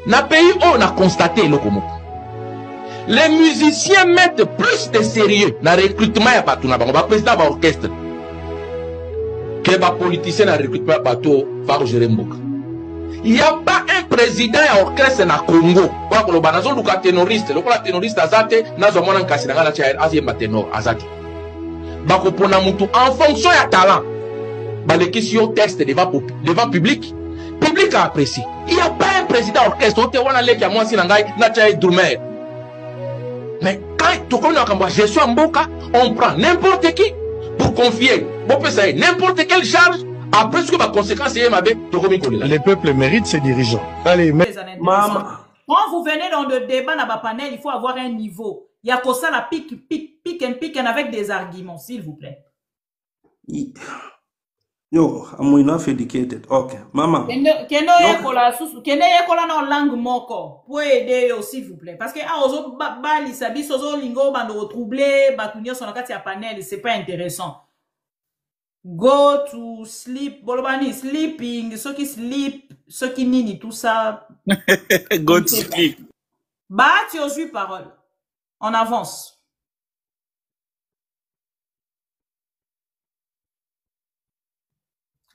Na pays où on a constaté le Komo. Les musiciens mettent plus de sérieux dans le recrutement ya bato na bango, ba président ba orchestre. Que ba politicien na recrutement ya bato va gérer mboka. Il n'y a pas un président à orchestre na Congo. Kwa ko ba nazo luka ténoriste, lokola ténoriste azate nazo mona nkasi na ngala cha azemba ténor azate. Ba ko pona mutu en fonction ya talent. Ba le question test devant public. Public a apprécié. Il n'y a pas un président orchestre. Ote wana leki ya mwasi na ngai na cha drumer. Mais quand je suis en Boka, on prend n'importe qui pour confier. N'importe quelle charge. Après ce que ma conséquence est ma les peuples méritent ses dirigeants. Allez, maman. Quand vous venez dans le débat dans le panel, il faut avoir un niveau. Il y a que ça la pique avec des arguments, s'il vous plaît. Yo, I'm enough educated. Okay, maman. Keno yekola na langue moko pour aider yo, s'il vous plaît. Parce que ozo bali sabi sozo lingo bando troubler batunyo son kati ya panel, c'est pas intéressant. Go to sleep, bolobani sleeping, ceux qui sleep, ceux qui nini tout ça. Go to sleep. Bah tu oses parole. On avance.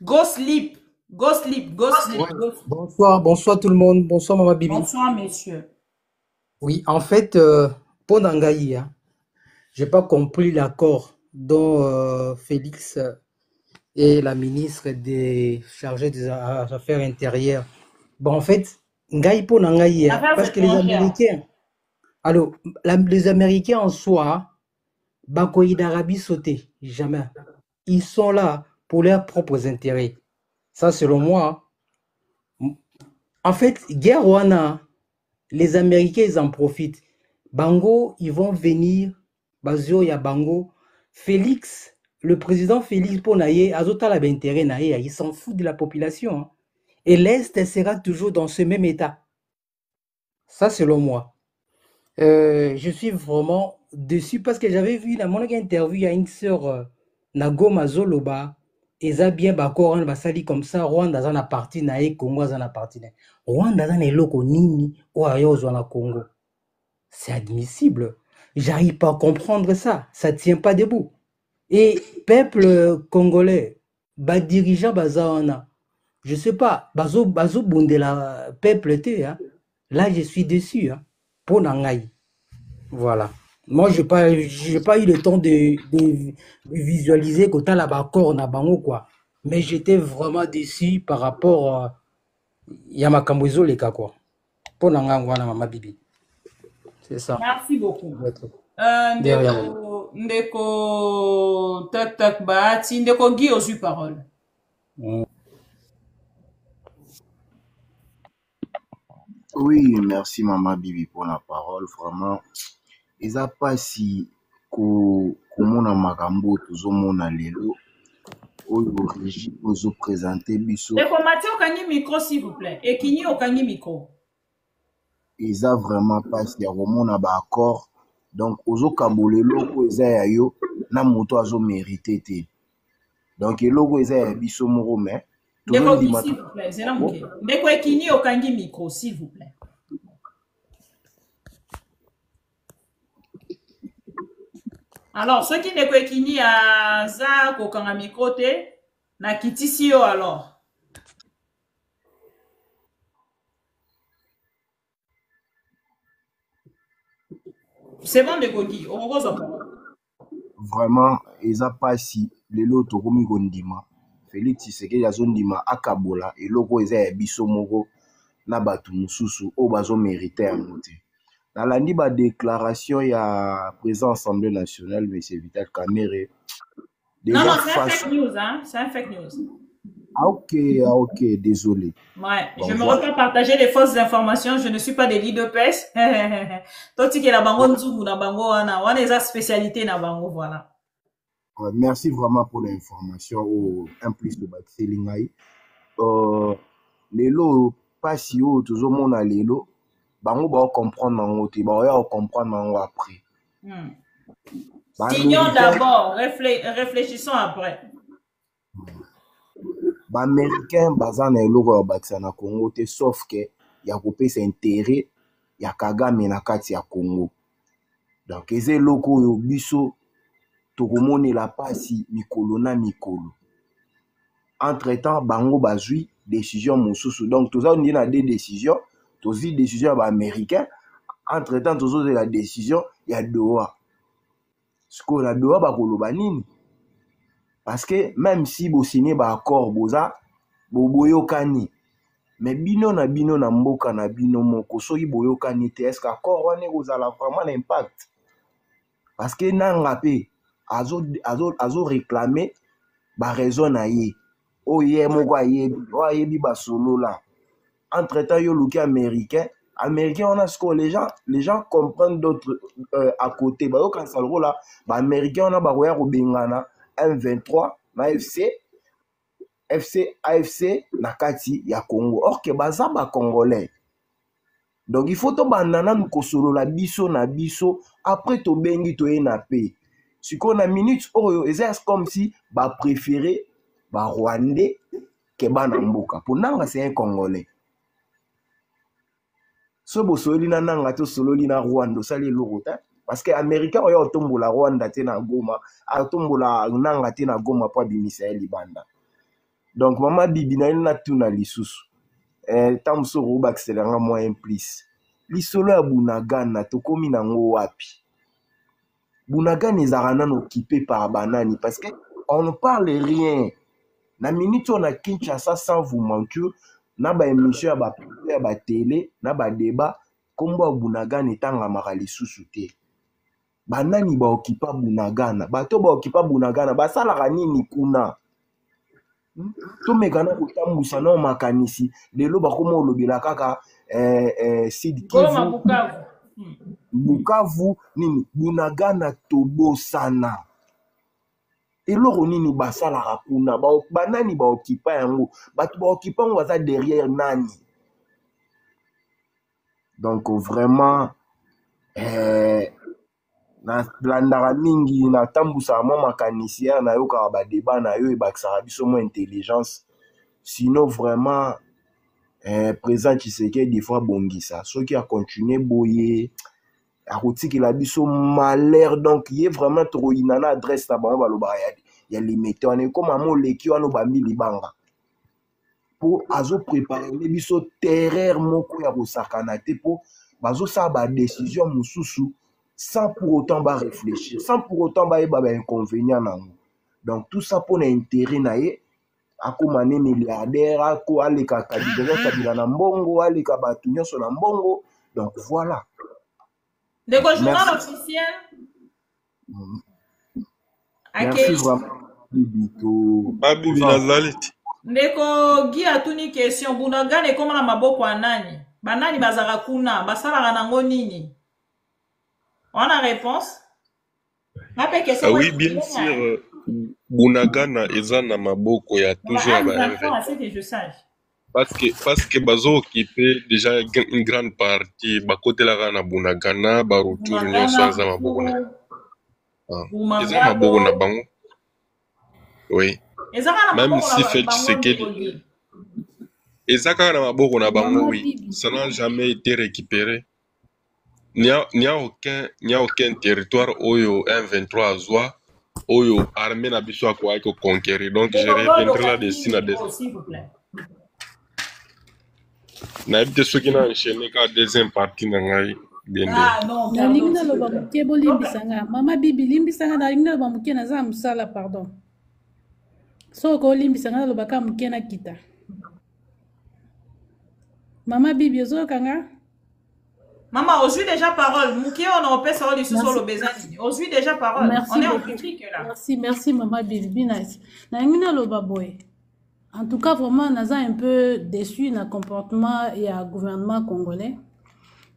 Go sleep, go sleep, go sleep. Ouais. Bonsoir tout le monde. Bonsoir Maman Bibi. Bonsoir messieurs. Oui, en fait, pour Nangaï, hein, j'ai pas compris l'accord dont Félix et la ministre des chargés des affaires intérieures. Bon, en fait, Ngaï pour Nangaï, hein, parce que les Américains, alors, les Américains en soi, Bakoï d'Arabie sauté, jamais. Ils sont là pour leurs propres intérêts. Ça, selon moi. En fait, guerre Wana, les Américains, ils en profitent. Bango, ils vont venir. Bazio, ya Bango. Félix, le président Félix Ponaye, Azota la intérêt naïe, il s'en fout de la population. Hein. Et l'Est sera toujours dans ce même état. Ça, selon moi. Je suis vraiment déçu parce que j'avais vu dans mon interview à une sœur Nagoma Zoloba. Eza bien bakor on basali comme ça Rwanda za na parti na e Congo za na parti na Rwanda za na eloko nini o ayozo na Congo. C'est admissible. J'arrive pas à comprendre ça. Ça tient pas debout. Et peuple congolais, ba dirigeant bazaona. Je sais pas, bazo bundela peuple te hein. Là je suis déçu hein. Pour Nangaï. Voilà. Moi, j'ai pas eu le temps de visualiser que t'as là-bas corps na bango quoi. Mais j'étais vraiment déçu par rapport à Yamakambozo les cas quoi. Pour Nangangwana Mama Bibi. C'est ça. Merci beaucoup. Ndeko tak Bahati, Ndeko Guy aux parole. Oui, merci Maman Bibi pour la parole. Vraiment. Eza pasi komona makambo tozomona lelo oyo régime ozo présenter biso. Et Mathieu okangi micro s'il vous plaît. Et Kini okangi micro. Eza vraiment pasi ya komona ba accord. Donc ozo kambola eloko eza ya yo na moto azo mérité te. Donc eloko eza ya biso moko mais Ndeko s'il vous plaît, c'est là moké. Ndeko Kini okangi micro s'il vous plaît. Alors, ceux qui ne connaissent pas ça, kokanga mikote, na kitisio alors. C'est bon de Gogi, on rose vraiment, eza pasi lelo tokomi kondima. Félix Tshisekedi azondima akabola eloko eza ya biso moko na batu mususu o bazo mériter yango te. Nalandi ba déclaration ya président Assemblée nationale M. Vital Kamerhe. Non, c'est un fake news, hein? C'est un fake news. Ah ok, désolé. Ouais, bon, je ne me refais partager les fausses informations, je ne suis pas des lits de pêche. Toi, tu es la bango nzugu na bango wana, wana eza spécialité na bango, voilà. Merci vraiment pour l'information au un plus de Batselingai. Lelo pasi o tozomona lelo. Bango ba comprendre nango te ba ya comprendre nango après. Signons d'abord, réfléchissons après. Ba américain bazana eloko ya bakisa na Congo te sauf que ya kopesa intérêt ya Kagame na kati ya Congo. Donc eza eloko oyo biso tokomonela pasi mikolo na mikolo. Entre temps bango bazwi décision mosusu. Donc toza ndi na des décisions, tozi décision ya américain. Entre temps tozo la décision ya Doha. Siko la Doha bakoloba nini? Parce que même si bo signé ba accord boza boyokani, mais bino na mboka na bino moko soki boyokani te, est-ce accord wana kozala vraiment l'impact? Parce que nanga pe azo réclamer ba raison na ye. Oye moko ayebi ba solo là. Entre temps yo luki américain on a ce que les gens comprennent d'autres à côté. Bah quand ça le là, bah américain on a bah roya bengana M23 na AFC na kati ya Congo. Or que baza ba congolais. Donc il faut to banana mukosolo la biso na biso après to bengi to na paix. Si qu'on a minutes oyo c'est comme si ba préféré ba rwandais que bana mboka. Pour nanga c'est un congolais. So bo soli na nanga to sololi na Rwanda sali lorota parce que américain oyo otombola Rwanda te na Goma atombola nanga te na Goma pa bimisa libanda. Donc mama bibi na tuna lisusu tamso roba accélérant moins plus lisolo ya Bunagana to komi nango wapi? Bunagana ezarana occupé par banani parce que on ne parle rien na minute on a Kinshasa sans vous mentir. Na ba émission ya ba télé na ba débat kombo Bunagana etanga makali susu te. Banani ba okipa Bunagana, bato ba okipa Bunagana basala nini kuna? To mekana kotambusa na makanisi lelo bakoma olobela kaka Sud Kivu Bukavu nini Bunagana tobosana. Eloko nini basala kuna banani ba okipa yango bato ba okipa ngo baza derrière nani? Donc vraiment na landara mingi na tambusa mo makanisi na yo ka ba débat na yo e bakisaka biso mo intelligence. Sinon vraiment présent Tshisekedi des fois bongisa soki a continuer boye a rotiki la biso malheur. Donc il est vraiment trop inana adresse na bango baloba ya limité on est comme amo leki wana bambi libanga pour azo préparer les biso terreur moko ya kosakana te pour bazo sa ba décision mususu sans pour autant ba réfléchir, sans pour autant ba eba ba inconvénient nango. Donc tout ça pour l'intérêt na ye akomane milliardaire ako aleka kabila na mbongo aleka batu nyonso na mbongo. Donc voilà. De quoi journal officiel? Merci vraiment. Babibi Nazalite. Ndeko Guy atuni question Bunagana ekoma na maboko ya nani? Banani bazaka kuna basalaka nango nini? On a réponse? Oui, bien sûr. Bunagana eza na maboko ya toujours parce que bazo occupé déjà une grande partie bakotelaka na Bunagana ba retour nyonso za maboko na eza maboko na bango. Oui. Même si fait Tshisekedi ezaka na maboko na bango, oui, ça n'a jamais été récupéré. Il n'y a aucun territoire oyo M23 azwa oyo armée na biso akwa ko conquérir. Donc je reviendrai là-dessus na des. Na ebite soki na enchaîner ka deuxième partie na ngai bien. Ah non, na linga lo ba muke bo limbisanga. Mama bibi limbisanga na linga lo ba muke na za musala pardon. So ko limbisanga lo ba ka muke na kita. Mama bibi ozo kanga. Maman, aujourd'hui déjà parole. Mouké, on en paie sur le sous le besoin. Aujourd'hui déjà parole. Merci on est en public là. Merci maman Bibi nice. Na loba boy. En tout cas vraiment naza un peu déçu na comportement et à gouvernement congolais.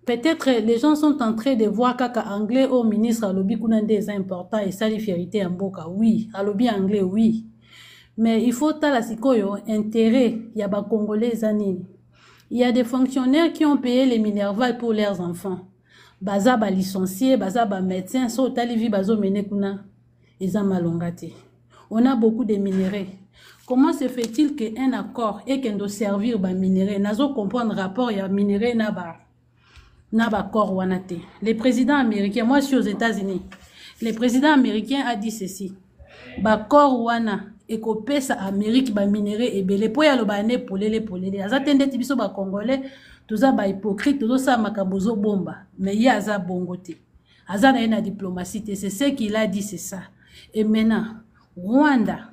Peut-être les gens sont en train de voir kaka anglais au ministre à lobby kunande est important et ça les vérité en boka. Oui, à lobby anglais oui. Mais il faut ta la sikoyo intérêt ya ba congolais zanini. Il y a des fonctionnaires qui ont payé les minerval pour leurs enfants. Baza ba licencié, baza ba médecin, so talivi bazo mene kuna eza malongate. On a beaucoup de minéraux. Comment se fait-il qu'un accord et qu'on doit servir ba minerai, nazo comprendre rapport ya minerai na ba accord wanate. Le président américain, moi je suis aux États-Unis. Le président américain a dit ceci. Ba accord wana ekopesa Amérique ba minerai ebele po ya lo ba ne polele. Azatende tibiso ba congolais, toza ba hypocrite, tozo sa makabozo bomba. Mais ya aza bongote. Aza na une diplomatie, c'est ce qu'il a dit, c'est ça. Et maintenant, Rwanda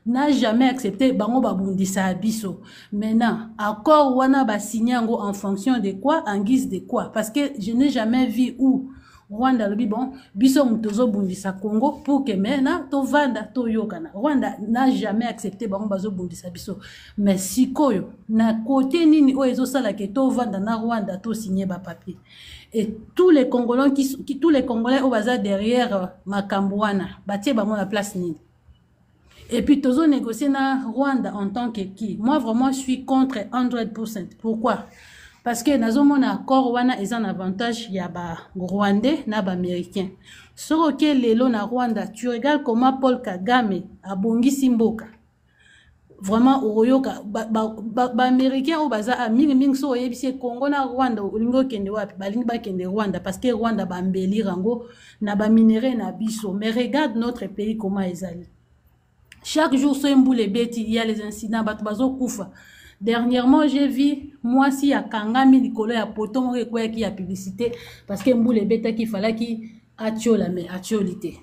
n'a jamais accepté bango babundisa abiso. Maintenant, accord wana ba signé en fonction de quoi, en guise de quoi? Parce que je n'ai jamais vu où Rwanda lobi bon, biso mutozo bundisa Congo pour que maintenant to vanda to yokana. Rwanda n'a jamais accepté bango bazo bundisa biso. Mais sikoyo na côté nini o ezo sala ke to vanda na Rwanda to signé ba papier. Et tous les Congolais tous les Congolais au bazar derrière Makambouana, batie bango la place nini. Et puis, toujours négocier na Rwanda en tant que qui. Moi, vraiment, je suis contre 100%. Pourquoi? Parce que dans un accord, wana est un avantage, il y a ba Rwandais, na ba Américain. Sur lequel les lots na Rwanda, tu regardes comment Paul Kagame a bongi simboka. Vraiment, Oroyoka, ba Américain au baza a ming so yebisi Congo na Rwanda, ulingo kende wapi, balinga kende Rwanda, parce que Rwanda ba mbeli rango, na ba minerai na biso. Mais regarde notre pays comment ils allaient. Chaque jour, sur un boule bêti, il y a les incidents, batbazo koufa. Dernièrement, j'ai vu, moi, si à Kangami, Nicolas, à Poton, qui a publicité, parce que boule bêta qu'il fallait qu'il attiola, mais attiolité.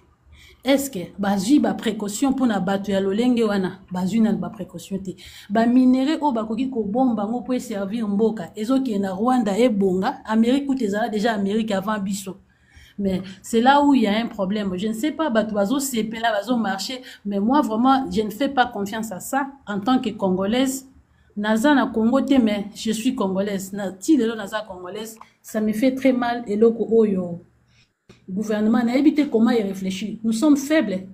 Est-ce que, bazi, ba précaution pour na batu ya lolenge wana, bazi na ba précaution te. Ba minéré o bakoki ko bomba ngo pour servir mboka. Ezo ki na Rwanda e bonga, Amérique ou tezala déjà Amérique avant biso. Mais c'est là où il y a un problème. Je ne sais pas, Batouazo, c'est là, Bazo marché. Mais moi, vraiment, je ne fais pas confiance à ça en tant que Congolaise. Naza na Congo, mais je suis Congolaise. Si le Naza Congolaise, ça me fait très mal. Et le oyo gouvernement n'a évité comment il réfléchit. Nous sommes faibles.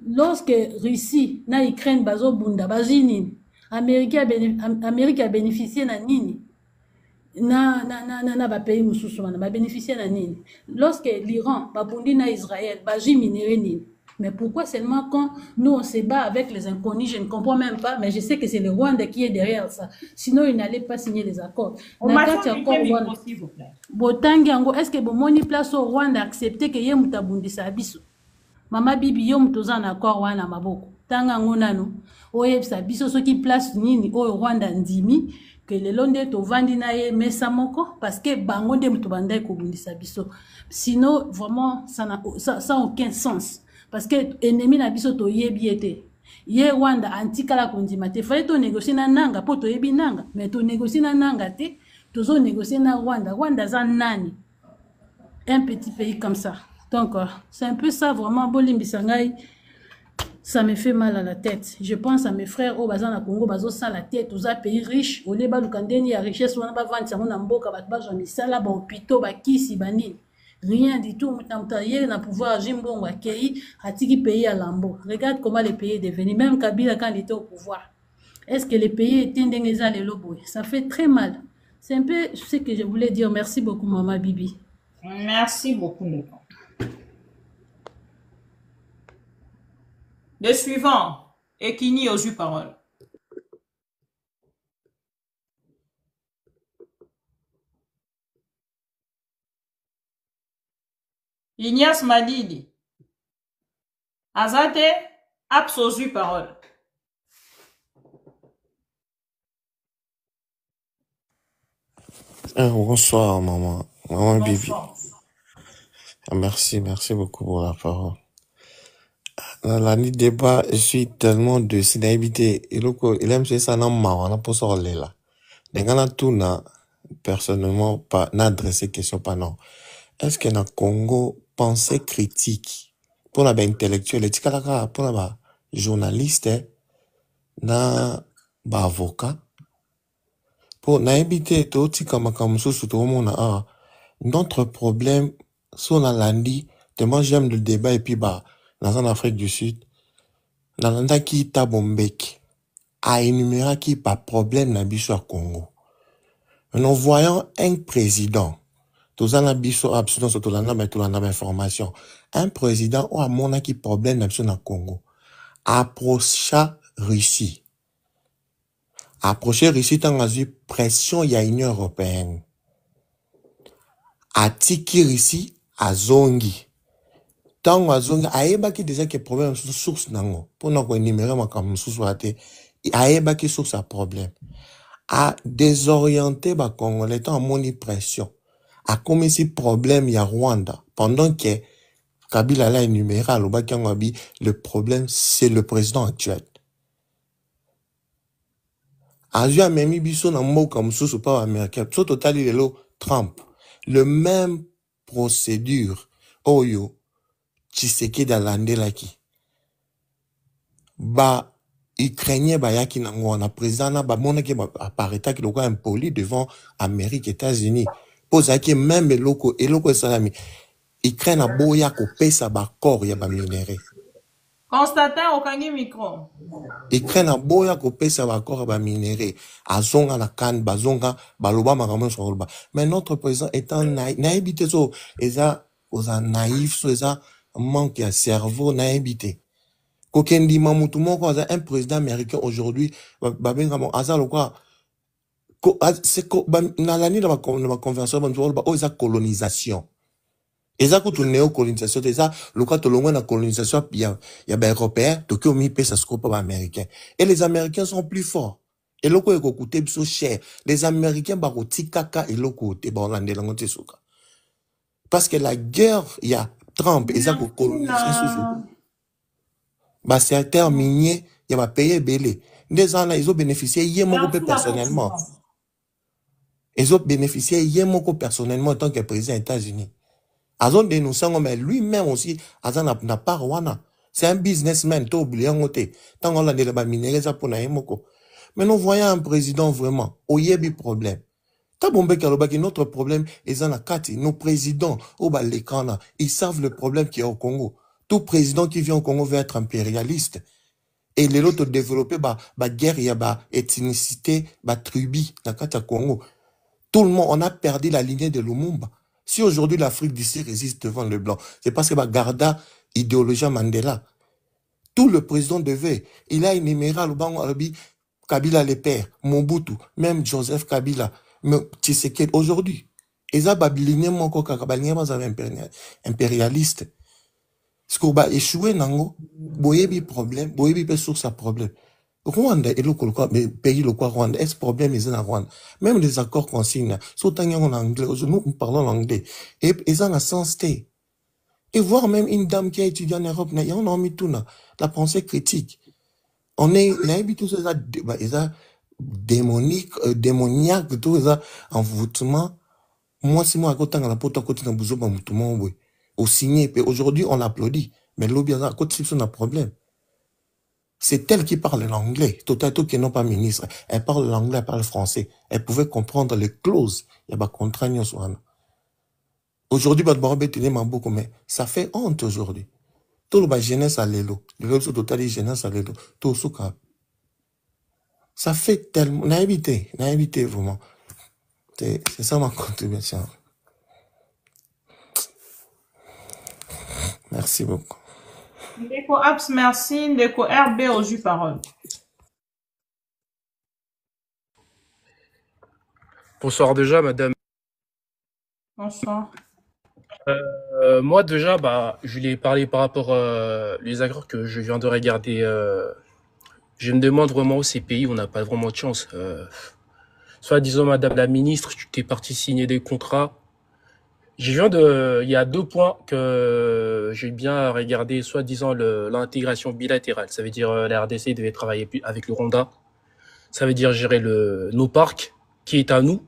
Lorsque Russie, na Ukraine, Bazo Bunda, Bazini, Amérique a bénéficié na nini. Na ba pays mususu wana ba bénéficier na nini. Lorsque l'Iran ba bundi na Israël ba minéré nini. Mais pourquoi seulement quand nous on se bat avec les inconnus, je ne comprends même pas, mais je sais que c'est le Rwanda qui est derrière ça. Sinon il n'allait pas signer les accords. Botangi yango, est-ce que bomoni place au Rwanda accepter que ye mutabundisa biso? Mama bibi yo mutoza na accord wana maboko. Tanga ngonano oyebisa biso soki place nini o Rwanda ndimi que les londe to vandi na ye mesa moko parce que bango nde muto bandai ko bundisa biso. Sinon vraiment ça n'a aucun sens parce que ennemi na biso to yebiete. Ye Rwanda antikala kondima te fallait to négocier na nanga po to yebi nanga mais to négocier na nanga te tozo négocier na Rwanda. Rwanda za nani? Un petit pays comme ça. Donc c'est un peu ça vraiment bolimbisangai. Ça me fait mal à la tête. Je pense à mes frères au bazan à Congo, bazo sa la tête, aux pays riches, au leba lukandeni ya richesse, on a pas vendu ça, on a mboka, bat j'en ai ça là, ba hôpitaux, ba kisi, banine. Rien du tout, mutamtaye na pouvoir Jimbo wa Kei, atiki pays à Lambo. Regarde comment le pays est devenu, même Kabila quand il était au pouvoir. Est-ce que le pays est indénisé les lobos? Ça fait très mal. C'est un peu ce que je voulais dire. Merci beaucoup, Maman Bibi. Merci beaucoup, Lepon. Le suivant, Ekini aux parole. Ignace Malidi. Azate, absolu parole. Bonsoir, maman. Maman Bibi. Merci beaucoup pour la parole. Dans la nuit débat, je suis tellement de sinaibité. Il aime ça, non, on a pas sorti là. Dans tout, personnellement, pas, n'a adressé question, pas non. Est-ce que dans le Congo, pensée critique, pour la intellectuelle, pour la journaliste, na avocat, pour n'habiter tout, comme sous tout le monde, notre problème, sur la landi, moi j'aime le débat et puis dans en Afrique du Sud, dans l'anda qui tabombek, a énuméré qui pas problème na biso à Congo. Nous voyons un président, tous en biso absolument sur tout l'anda mais tout l'anda information. Un président ou à mon qui problème na biso na Congo. Approcha Russie. Approcher Russie tant à pression il y a Union européenne. A tiki Russie à zongi. Tant à zongi aeba qui déjà que problème sur source nango. Pour nous énumérer ma comme sous soité. Aeba qui source à problème. A désorienter ba Congolais tant à moni pression. A comme ici problème il y a Rwanda. Pendant que Kabila l'a énuméré à l'Obakangabi, le problème c'est le président actuel. Asia Memi Bisso na mot comme sous pas américain. Sur total il est là Trump. Le même procédure. Oyo. Tshisekedi dalande laki. Ba Ukrainien ba yaki nango na président na ba mona ki ba apareta ki loko impoli devant Amérique États-Unis. Pose aki même eloko salami. Ukraine a boya ko pesa ba corps ya ba minéré. Constantin okangi micro. Ukraine a boya ko pesa ba corps ba minéré. Azonga na kan bazonga baloba makambo so loba. Mais notre président étant naïbité so eza oza naïf so eza manque de cerveau naïbité. Kokendi mamutu moko aza un président américain aujourd'hui babenga mo aza lokwa c'est na l'année de ma conversion eza colonisation. Eza kutu néocolonisation eza lokwa tolongo na colonisation ya ba européen tokyo mi pesa scope ba américain. Et les américains sont plus forts. Et loko eko coûter biso cher. Les américains ba kotikaka et loko te ba landela ngote suka. Parce que la guerre il y a Trump eza ko colonisation. Bah c'est un terme minier, il va payer belé. Des ans là ils ont bénéficié yemoko personnellement. Ils ont bénéficié yemoko personnellement en tant que président des États-Unis. Azon dénonçant mais lui-même aussi azan n'a pas wana. C'est un businessman to oublié ngote. Tant on l'a de la minéré ça pour na yemoko. Mais nous voyons un président vraiment oyebi problème. Tabombe Kalobaki, notre problème est dans la carte. Nos présidents au Balekana, ils savent le problème qui est au Congo. Tout président qui vient au Congo veut être impérialiste. Et les autres développer ba guerre, il y a ba ethnicité, ba tribu, dans le Congo. Tout le monde, on a perdu la lignée de Lumumba. Si aujourd'hui l'Afrique d'ici résiste devant le blanc, c'est parce que ba garda idéologie Mandela. Tout le président devait, il a énuméré le banc arabi, Kabila le père, Mobutu, même Joseph Kabila, mais Tshisekedi aujourd'hui. Ils ont babiliné mon coca, impérialiste. Ce qu'on va échouer, nango, boyebi problème, boyebi pe source à problème. Rwanda est le pays le quoi Rwanda. Est-ce problème ils en Rwanda? Même les accords consignent, surtout en anglais, nous parlons l'anglais. Et ils en a sens té. Et voir même une dame qui a étudié en Europe, il y a un mis tout la pensée critique. On est, tout ça, ils ont démoniaque, tout ça, envoûtement. Moi, si moi, à côté, on a pas côté dans bouzo, bah, tout le monde, oui. Au signé, aujourd'hui, on applaudit. Mais l'autre, à côté, c'est un problème. C'est elle qui parle l'anglais. Tout à tout qui n'est pas ministre. Elle parle l'anglais, elle parle français. Elle pouvait comprendre les clauses. Il y a pas contraignant sur un. Aujourd'hui, mais ça fait honte aujourd'hui. Tout le jeunesse à l'élo. Le total jeunesse à l'élo. Tout ce cas. Ça fait tellement, naïveté vraiment. C'est ça ma contribution. Merci beaucoup. Ndeko Abs, merci. Ndeko RB au jus parole. Bonsoir déjà, madame. Bonsoir. Moi déjà, je lui ai parlé par rapport les accords que je viens de regarder. Je me demande vraiment où ces pays, on n'a pas vraiment de chance. Soit disons, madame la ministre, tu t'es parti signer des contrats. Il y a 2 points que j'ai bien regardé, soit disant l'intégration bilatérale. Ça veut dire la RDC devait travailler avec le Rwanda. Ça veut dire gérer nos parcs, qui est à nous,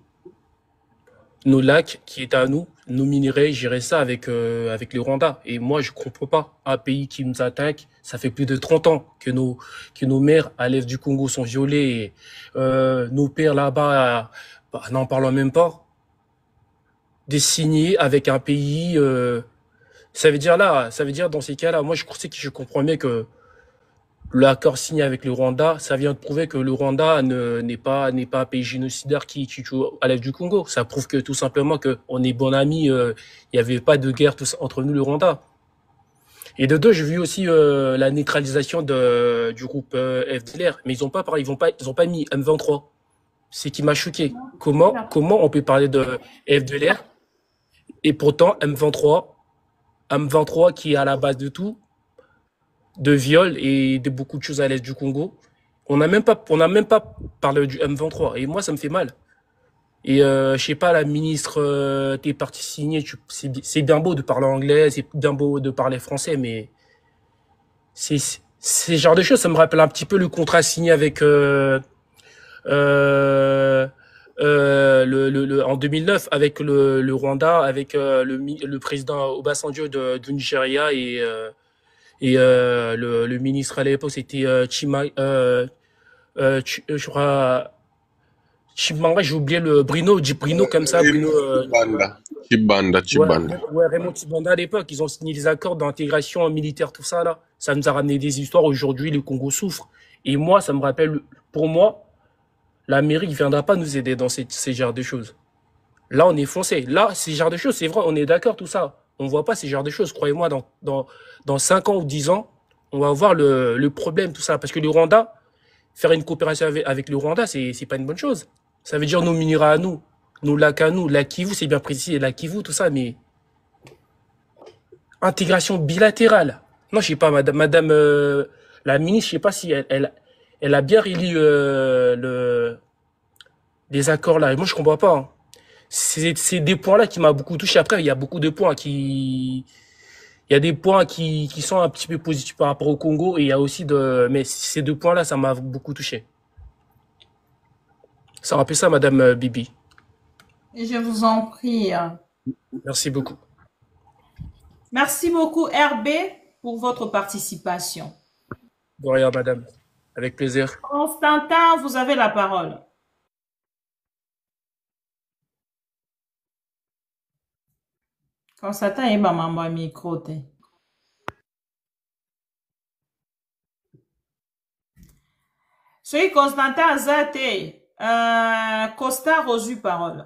nos lacs, qui est à nous, nos minerais, gérer ça avec le Rwanda. Et moi, je comprends pas. Un pays qui nous attaque, ça fait plus de 30 ans que nos mères à l'est du Congo sont violées. Et, nos pères là-bas, n'en parlons même pas. De signer avec un pays, ça veut dire dans ces cas-là, moi je comprends bien que l'accord signé avec le Rwanda, ça vient de prouver que le Rwanda n'est pas un pays génocidaire qui joue à l'est du Congo. Ça prouve que tout simplement que on est bons amis, il y avait pas de guerre entre nous le Rwanda. Et de deux, j'ai vu aussi la neutralisation du groupe FDLR, mais ils ont pas mis M23. C'est qui m'a choqué. Comment on peut parler de FDLR et pourtant M23 qui est à la base de tout, de viol et de beaucoup de choses à l'est du Congo. On n'a même pas parlé du M23 et moi ça me fait mal. Et je sais pas, la ministre, t'es parti signer, c'est bien beau de parler anglais, c'est bien beau de parler français, mais c'est ce genre de choses, ça me rappelle un petit peu le contrat signé avec en 2009 avec le Rwanda, avec le président Obasanjo du Nigeria et le ministre à l'époque c'était je crois Chimanga, j'ai oublié le Bruno comme ça, Bruno. Chibanda. Ouais, Raymond Chibanda à l'époque, ils ont signé les accords d'intégration militaire, tout ça là. Ça nous a ramené des histoires. Aujourd'hui, le Congo souffre. Et moi, ça me rappelle, pour moi, l'Amérique ne viendra pas nous aider dans ces genres de choses. Là, on est foncé. Là, ces genres de choses, c'est vrai, on est d'accord, tout ça. On ne voit pas ces genres de choses. Croyez-moi, dans 5 ans ou 10 ans, on va voir le problème, tout ça. Parce que le Rwanda, faire une coopération avec le Rwanda, c'est pas une bonne chose. Ça veut dire nos minéraux à nous, nos lacs à nous, la Kivu, c'est bien précis, la Kivu, tout ça, mais intégration bilatérale. Non, je sais pas, madame la ministre, je sais pas si elle a bien relu les accords là. Et moi, je comprends pas. Hein. C'est des points là qui m'a beaucoup touché. Après, il y a beaucoup de points il y a des points qui sont un petit peu positifs par rapport au Congo et il y a aussi mais ces deux points là, ça m'a beaucoup touché. Ça rappelle ça, madame Bibi. Je vous en prie. Merci beaucoup. Merci beaucoup, RB, pour votre participation. De rien, madame. Avec plaisir. Constantin, vous avez la parole. Constantin est maman micro. Soyez Constantin Azate. Costa reçu parole.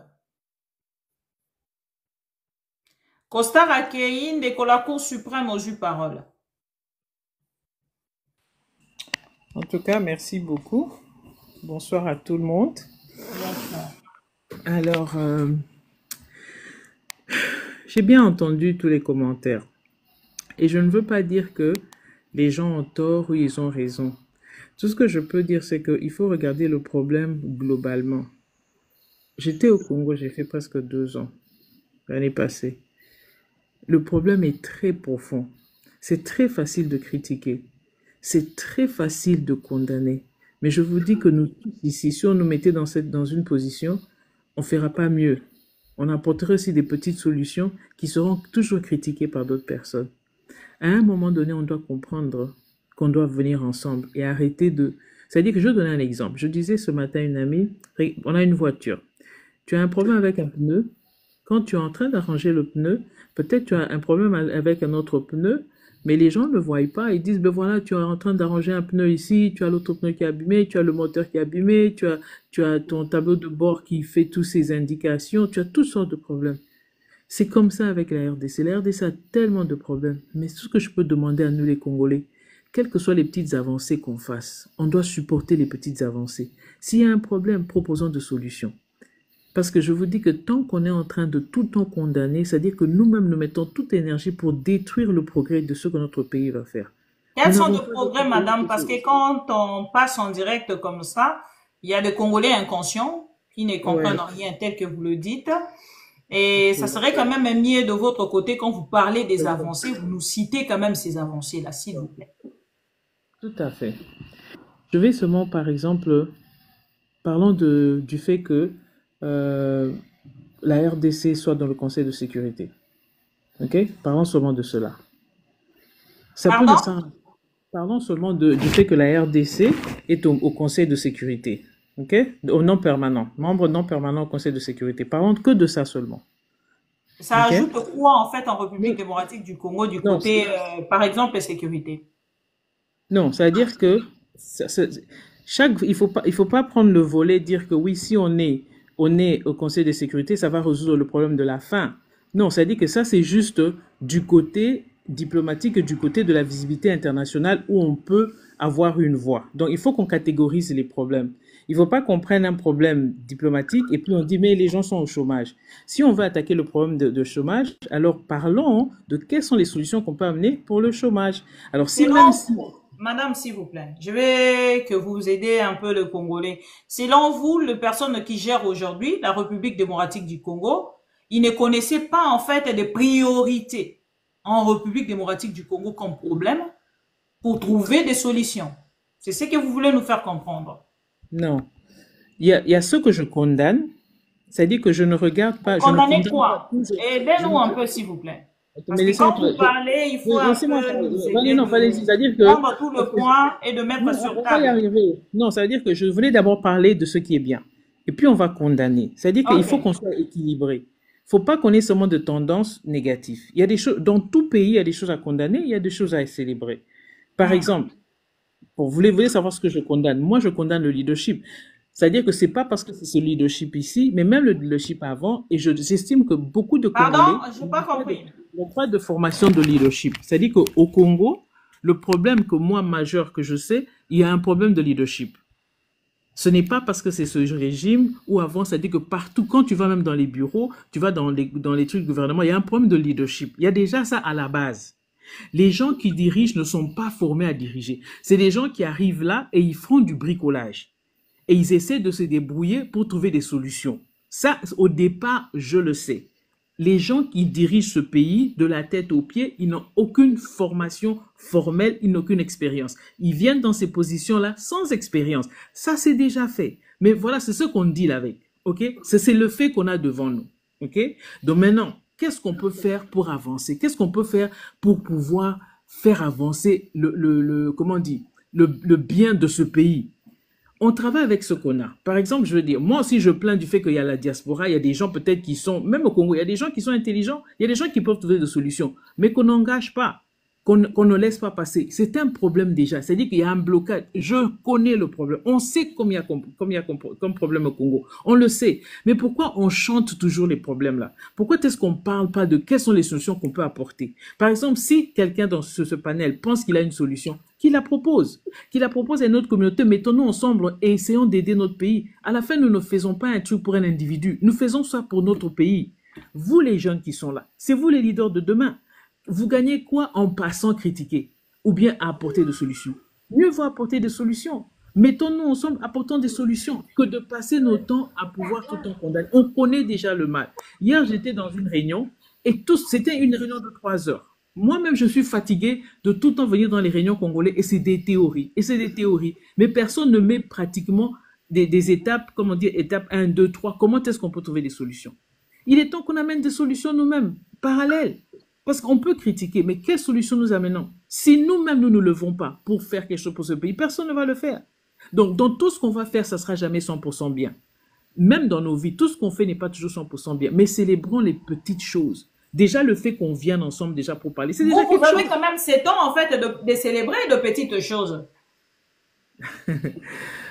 Costa accueilli de la Cour suprême reçu parole. En tout cas, merci beaucoup. Bonsoir à tout le monde. Bonsoir. Alors, j'ai bien entendu tous les commentaires. Et je ne veux pas dire que les gens ont tort ou ils ont raison. Tout ce que je peux dire, c'est qu'il faut regarder le problème globalement. J'étais au Congo, j'ai fait presque 2 ans, l'année passée. Le problème est très profond. C'est très facile de critiquer. C'est très facile de condamner. Mais je vous dis que nous, ici, si on nous mettait dans une position, on ne fera pas mieux. On apporterait aussi des petites solutions qui seront toujours critiquées par d'autres personnes. À un moment donné, on doit comprendre qu'on doit venir ensemble et arrêter de... C'est-à-dire que je vais donner un exemple. Je disais ce matin à une amie, on a une voiture. Tu as un problème avec un pneu. Quand tu es en train d'arranger le pneu, peut-être tu as un problème avec un autre pneu, mais les gens ne le voient pas. Ils disent, ben voilà, tu es en train d'arranger un pneu ici, tu as l'autre pneu qui est abîmé, tu as le moteur qui est abîmé, tu as ton tableau de bord qui fait toutes ces indications, tu as toutes sortes de problèmes. C'est comme ça avec la RDC. La RDC a tellement de problèmes. Mais tout ce que je peux demander à nous les Congolais, quelles que soient les petites avancées qu'on fasse, on doit supporter les petites avancées. S'il y a un problème, proposons des solutions. Parce que je vous dis que tant qu'on est en train de tout le temps condamner, c'est-à-dire que nous-mêmes nous mettons toute énergie pour détruire le progrès de ce que notre pays va faire. Quels sont les progrès, madame? Parce que quand on passe en direct comme ça, il y a des Congolais inconscients qui ne comprennent rien tel que vous le dites. Et ça serait quand même mieux de votre côté quand vous parlez des avancées, vous nous citez quand même ces avancées-là, s'il vous plaît. Tout à fait. Je vais seulement, par exemple, parlons du fait que la RDC soit dans le Conseil de sécurité. Ok? Parlons seulement de cela. Parlons seulement du fait que la RDC est au Conseil de sécurité. Ok? Au non permanent. Membre non permanent au Conseil de sécurité. Parlons que de ça seulement. Ça ajoute quoi en fait en République démocratique du Congo du côté, par exemple, sécurité? Non, c'est-à-dire que il faut pas prendre le volet dire que oui, si on est au Conseil de sécurité, ça va résoudre le problème de la faim. Non, c'est-à-dire que ça, c'est juste du côté diplomatique et du côté de la visibilité internationale où on peut avoir une voix. Donc, il faut qu'on catégorise les problèmes. Il ne faut pas qu'on prenne un problème diplomatique et puis on dit, mais les gens sont au chômage. Si on veut attaquer le problème de chômage, alors parlons de quelles sont les solutions qu'on peut amener pour le chômage. Alors, si Selon même si... vous, madame, s'il vous plaît, je vais que vous aider un peu le Congolais. Selon vous, les personnes qui gèrent aujourd'hui la République démocratique du Congo, ils ne connaissaient pas en fait des priorités en République démocratique du Congo comme problème pour trouver des solutions. C'est ce que vous voulez nous faire comprendre. Non. Il y a ce que je condamne, c'est-à-dire que je ne regarde pas... Condamnez quoi? Aidez-nous un peu, s'il vous plaît. Parce que quand vous parlez, il faut un peu c'est-à-dire que prendre tout le point et de mettre sur table. Non, ça veut dire que je voulais d'abord parler de ce qui est bien. Et puis on va condamner. C'est-à-dire qu'il faut qu'on soit équilibré. Il ne faut pas qu'on ait seulement de tendances négatives. Il y a des choses, dans tout pays, il y a des choses à condamner, il y a des choses à célébrer. Par exemple, vous voulez savoir ce que je condamne? Moi, je condamne le leadership. C'est-à-dire que ce n'est pas parce que c'est ce leadership ici, mais même le leadership avant, et j'estime que beaucoup de Congolais... Pardon, je n'ai pas compris. n'ont pas de formation de leadership. C'est-à-dire qu'au Congo, le problème que moi, majeur, que je sais, il y a un problème de leadership. Ce n'est pas parce que c'est ce régime ou avant, c'est-à-dire que partout, quand tu vas même dans les bureaux, tu vas dans les trucs du gouvernement, il y a un problème de leadership. Il y a déjà ça à la base. Les gens qui dirigent ne sont pas formés à diriger. C'est des gens qui arrivent là et ils font du bricolage. Et ils essaient de se débrouiller pour trouver des solutions. Ça, au départ, je le sais. Les gens qui dirigent ce pays de la tête aux pieds, ils n'ont aucune formation formelle, ils n'ont aucune expérience. Ils viennent dans ces positions-là sans expérience. Ça, c'est déjà fait. Mais voilà, c'est ce qu'on dit là avec. Ok? C'est le fait qu'on a devant nous. Ok? Donc maintenant, qu'est-ce qu'on peut faire pour avancer? Qu'est-ce qu'on peut faire pour pouvoir faire avancer comment on dit, le bien de ce pays? On travaille avec ce qu'on a. Par exemple, je veux dire, moi aussi, je plains du fait qu'il y a la diaspora, il y a des gens peut-être qui sont, même au Congo, il y a des gens qui sont intelligents, il y a des gens qui peuvent trouver des solutions, mais qu'on n'engage pas, qu'on ne laisse pas passer. C'est un problème déjà. C'est-à-dire qu'il y a un blocage. Je connais le problème. On sait combien il y a comme problème au Congo. On le sait. Mais pourquoi on chante toujours les problèmes là? Pourquoi est-ce qu'on ne parle pas de quelles sont les solutions qu'on peut apporter? Par exemple, si quelqu'un dans ce panel pense qu'il a une solution, qu'il la propose à notre communauté, mettons-nous ensemble et essayons d'aider notre pays. À la fin, nous ne faisons pas un truc pour un individu, nous faisons ça pour notre pays. Vous les jeunes qui sont là, c'est vous les leaders de demain. Vous gagnez quoi en passant critiquer ou bien à apporter des solutions? Mieux vaut apporter des solutions. Mettons-nous ensemble, apportons des solutions que de passer nos temps à pouvoir tout le temps condamner. On connaît déjà le mal. Hier, j'étais dans une réunion et c'était une réunion de 3 heures. Moi-même, je suis fatigué de tout le temps venir dans les réunions congolais et c'est des théories. Mais personne ne met pratiquement des étapes, comment dire, étape 1, 2, 3. Comment est-ce qu'on peut trouver des solutions? Il est temps qu'on amène des solutions nous-mêmes, parallèles. Parce qu'on peut critiquer, mais quelles solutions nous amenons? Si nous-mêmes, nous ne le levons pas pour faire quelque chose pour ce pays, personne ne va le faire. Donc, dans tout ce qu'on va faire, ça ne sera jamais 100% bien. Même dans nos vies, tout ce qu'on fait n'est pas toujours 100% bien. Mais célébrons les petites choses. Déjà, le fait qu'on vienne ensemble déjà pour parler, c'est déjà quelque chose. Vous avez quand même ces temps, en fait, de célébrer de petites choses.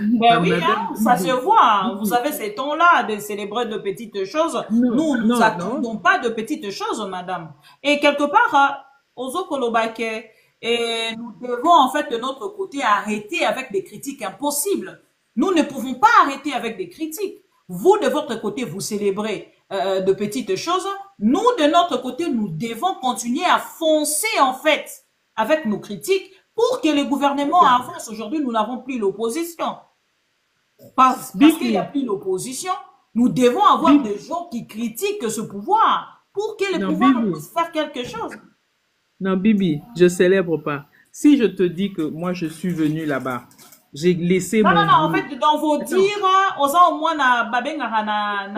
Ben oui, hein, ça se voit. Vous avez ces temps-là de célébrer de petites choses. Nous n'attendons pas de petites choses, madame. Et quelque part, aux Okolobake, et nous devons, en fait, de notre côté, arrêter avec des critiques impossibles. Nous ne pouvons pas arrêter avec des critiques. Vous, de votre côté, vous célébrez de petites choses. Nous, de notre côté, nous devons continuer à foncer, en fait, avec nos critiques pour que le gouvernement avance. Aujourd'hui, nous n'avons plus l'opposition. Parce qu'il n'y a plus l'opposition, nous devons avoir des gens qui critiquent ce pouvoir pour que le pouvoir puisse faire quelque chose. Non, Bibi, je ne célèbre pas. Si je te dis que moi, je suis venu là-bas, j'ai laissé mon... Non, en fait, dans vos dires, aux gens, au moins, na babenga na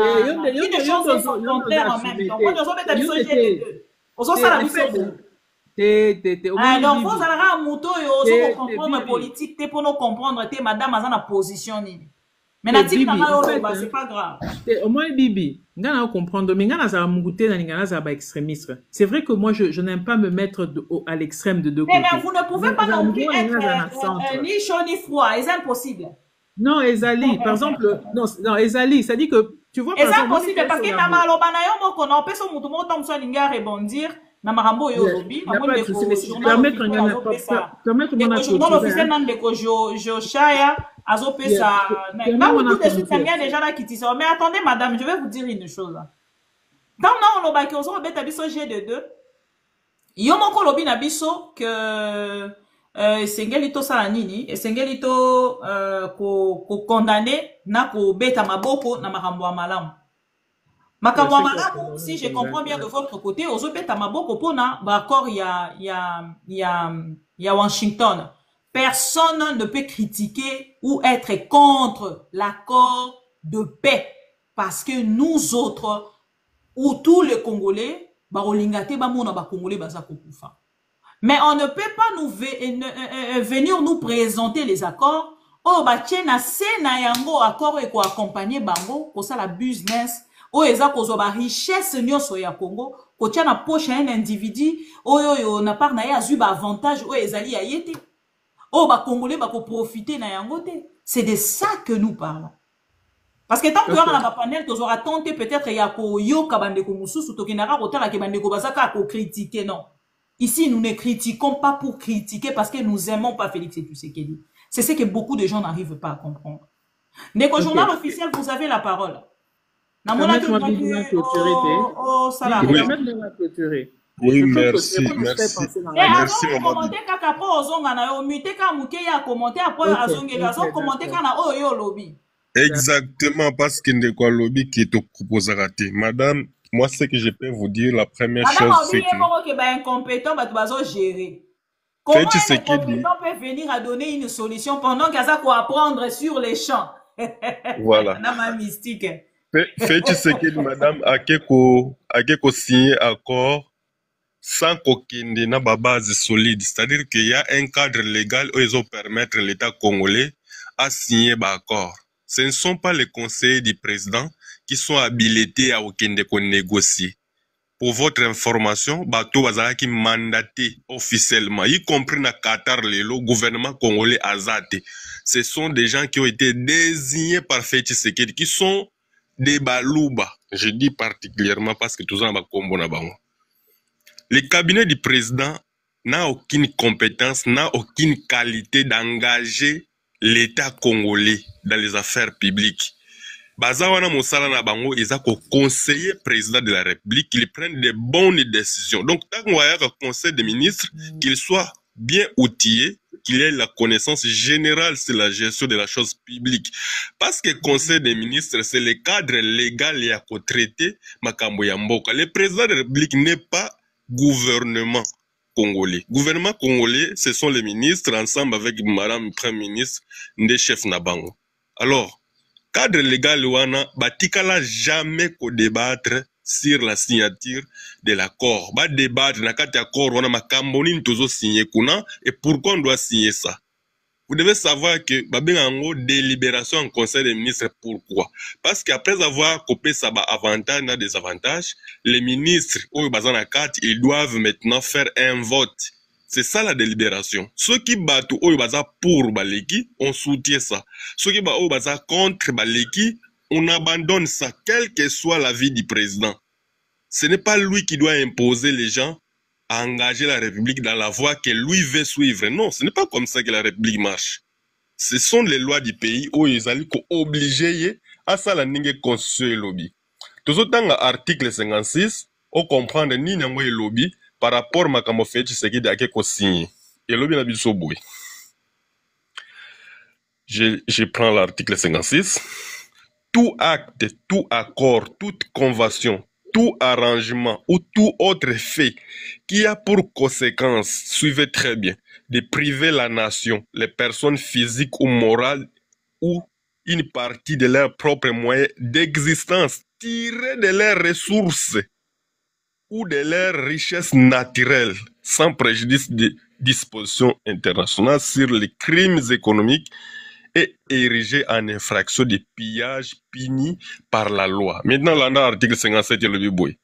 des choses contraires en même temps. Quand on met ta mission, aux gens, ça la mission. Donc, vous allez à moto et aux gens comprendre politique, pour nous comprendre, madame, à la position. Mais c'est pas grave. Au moins, Bibi, on comprendre, mais c'est vrai que moi, je n'aime pas me mettre à l'extrême de deux côtés. Mais vous ne pouvez pas non plus être ni chaud ni froid, c'est impossible. Non, Ezali, par exemple, non, Ezali, ça dit que, tu vois, c'est impossible parce que na malobana yo moko na peso mutu mo tom so linga rebondir na makambo yo lobby Il n'y a pas de souci, mais si tu permets permets-moi de journal officiel nan ndeko Joshaya azopesa tout de suite ça vient déjà là qui tisse. Mais attendez madame, je vais vous dire une chose. Quand on loba ki ozo beta biso G2 yo moko lobi na biso que esengeli to sala nini esengeli to ko condamner na ko beta maboko na makambo ya malamu. Makambo ya malamu, si je comprends bien de votre côté, ozo beta maboko pona d'accord ya Washington. Personne ne peut critiquer ou être contre l'accord de paix parce que nous autres ou tous les Congolais barolingate ba mona ba Congolais baza kokufa. Mais on ne peut pas nous venir nous présenter les accords. Oh, bah, tiens, na yango accord et quoi accompagner bango, pour ça la business. Oh, eza kozo ba richesse nyonso ya Congo, ko tia na poche un individu, oh, na part na ya azu ba avantage, oh, ezali ya yete. Oh, ba Congolais ba ko profiter na yango te. C'est de ça que nous parlons. Parce que tant que on a ba panel, tu auras tenté peut-être ya ko yo kabande ko mususu to kinara ko tala ke bande ko bazaka ko critiquer, non. Ici, nous ne critiquons pas pour critiquer parce que nous n'aimons pas Félix Tshisekedi. C'est ce que beaucoup de gens n'arrivent pas à comprendre. Neko journal officiel, vous avez la parole. Permettez-moi de clôturer. Oui, merci. Merci, exactement, parce que Ndeko Lobby qui est au proposé raté. Madame, moi, ce que je peux vous dire, la première chose, c'est que... Comment un incompétent peut venir à donner une solution pendant qu'il y a ça pour apprendre sur les champs? Voilà. Mystique. Faites ce que madame a quelque signé accord sans qu'aucune de nos base solide. C'est-à-dire qu'il y a un cadre légal où ils vont permettre l'État congolais à signer l'accord. Ce ne sont pas les conseillers du président qui sont habilités à aucun de négocier. Pour votre information, Bato Wazalaki mandaté officiellement, y compris dans Qatar, le gouvernement congolais Azate. Ce sont des gens qui ont été désignés par Félix Tshisekedi, qui sont des balouba. Je dis particulièrement parce que tout ça va combo na bango. Le cabinet du président n'a aucune compétence, n'a aucune qualité d'engager l'État congolais dans les affaires publiques. Bazawana Moussala na bango, ils ont conseiller président de la République qu'il prenne des bonnes décisions. Donc, tant qu'on a un conseil des ministres, qu'il soit bien outillé, qu'il ait la connaissance générale sur la gestion de la chose publique. Parce que le conseil des ministres, c'est le cadre légal et à traiter Makambo Yamboka. Le président de la République n'est pas gouvernement congolais. Gouvernement congolais, ce sont les ministres ensemble avec madame Premier ministre, des chefs Nabango. Alors, cadre légal wana batikala jamais ko débattre sur la signature de l'accord. Ba débattre na kati accord wana makambo nini tozo signer kuna et pourquoi on doit signer ça. Vous devez savoir que babengango délibération en conseil des ministres. Pourquoi? Parce qu'après avoir coupé ça avantage na désavantage, les ministres au bazana carte, ils doivent maintenant faire un vote. C'est ça la délibération. Ceux qui battent au baza pour Baleki, on soutient ça. Ceux qui battent au baza contre Baleki, on abandonne ça, quel que soit l'avis du président. Ce n'est pas lui qui doit imposer les gens à engager la République dans la voie que lui veut suivre. Non, ce n'est pas comme ça que la République marche. Ce sont les lois du pays où ils allaient obliger à ça la ningue constituer lobby. Tout autant l'article 56, on comprend que ni n'envoie lobby par rapport à Makambo Félix Tshisekedi à quelque signé. Et lobby n'a pas boui. Je prends l'article 56. Tout acte, tout accord, toute convention, tout arrangement ou tout autre fait qui a pour conséquence, suivez très bien, de priver la nation, les personnes physiques ou morales ou une partie de leurs propres moyens d'existence tirés de leurs ressources ou de leurs richesses naturelles sans préjudice des dispositions internationales sur les crimes économiques et érigé en infraction de pillage puni par la loi. Maintenant, là, dans l'article 57, il y a le bibouille.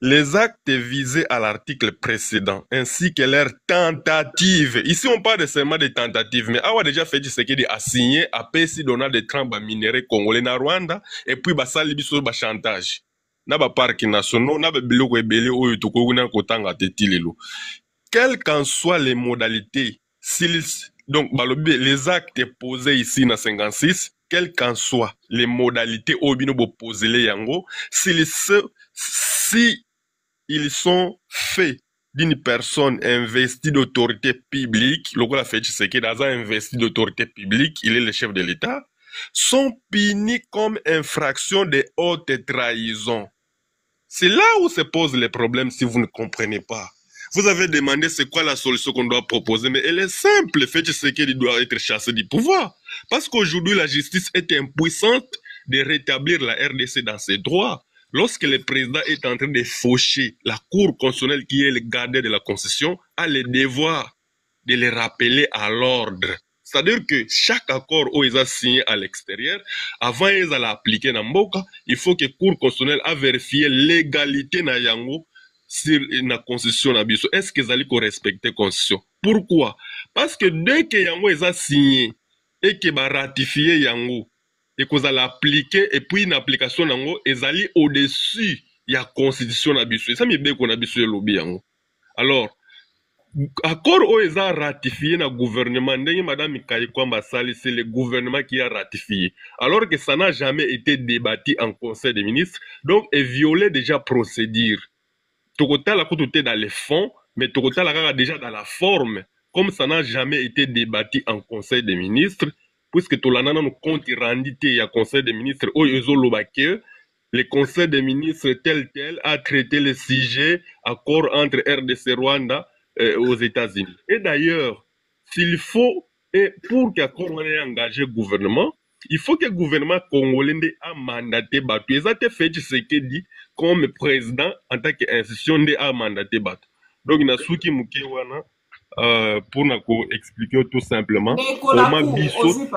Les actes visés à l'article précédent, ainsi que leurs tentatives. Ici, on parle seulement de tentatives, mais on a déjà fait ce qui est signé à PC Donald de Trump minéraux congolais na Rwanda, et puis ça libiso chantage. na ba parcs nationaux na ba biloko ebele oyo tokokuna kotanga teti lelo. Quelles qu'en soient les modalités, donc les actes posés ici dans 56, quelles qu'en soient les modalités obino bo poser les yango, si ils sont faits d'une personne investie d'autorité publique, le gars fait c'est que dans un investi d'autorité publique, il est le chef de l'État, sont punis comme infraction de haute trahison. C'est là où se posent les problèmes si vous ne comprenez pas. Vous avez demandé c'est quoi la solution qu'on doit proposer, mais elle est simple. Fait c'est qu'il doit être chassé du pouvoir. Parce qu'aujourd'hui, la justice est impuissante de rétablir la RDC dans ses droits. Lorsque le président est en train de faucher la Cour constitutionnelle qui est le gardien de la Constitution, a le devoir de les rappeler à l'ordre. C'est-à-dire que chaque accord où ils ont signé à l'extérieur, avant ils allaient appliquer dans Mboka, il faut que la Cour constitutionnelle a vérifié l'égalité na yango sur la Constitution. Est-ce qu'ils allaient respecter la Constitution? Pourquoi? Parce que dès que yango ils ont signé et qu'ils ont ratifié yango, et qu'on a l'appliquer, et puis une application yango, ils allaient au-dessus de la Constitution. Ça m'est bien qu'on a besoin de lobby yango. Alors, accord où ils ont ratifié le gouvernement, Madame Mikaï Kwamba Sali, c'est le gouvernement qui a ratifié. Alors que ça n'a jamais été débattu en Conseil des ministres, donc il violait déjà procédure. Tokotal a côté dans les fonds, mais Tokotal a déjà dans la forme, comme ça n'a jamais été débattu en Conseil des ministres, puisque Tolana nous compte rendu à Conseil des ministres, où ils ont le Conseil des ministres tel a traité le sujet accord entre RDC Rwanda aux États-Unis. Et d'ailleurs, s'il faut, et pour qu'accord ait engagé le gouvernement, il faut que le gouvernement congolais ait mandaté Batu. Ils ont fait ce qu'il dit comme président en tant qu'institution a mandaté Batu. Donc, il y a ce qui pour nous expliquer tout simplement comment biso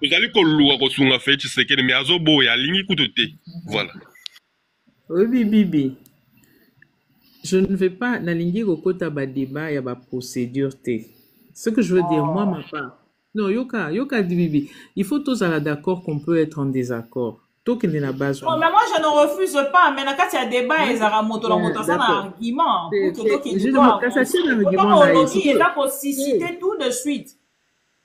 vous allez que fait ce qu'il mais azobo ya lingi kutote. Voilà. Oui, Bibi. Je ne vais pas nalingi kokota ba débat ya ba procédure té. Ce que je veux dire, moi, ma part. Non, Yoka dit Bibi. Il faut tous être d'accord qu'on peut être en désaccord. Tout qui n'est la base. Oh, mais moi, je ne refuse pas. Mais quand il y a débat, ils ont moto ça un argument. Il faut citer tout de suite.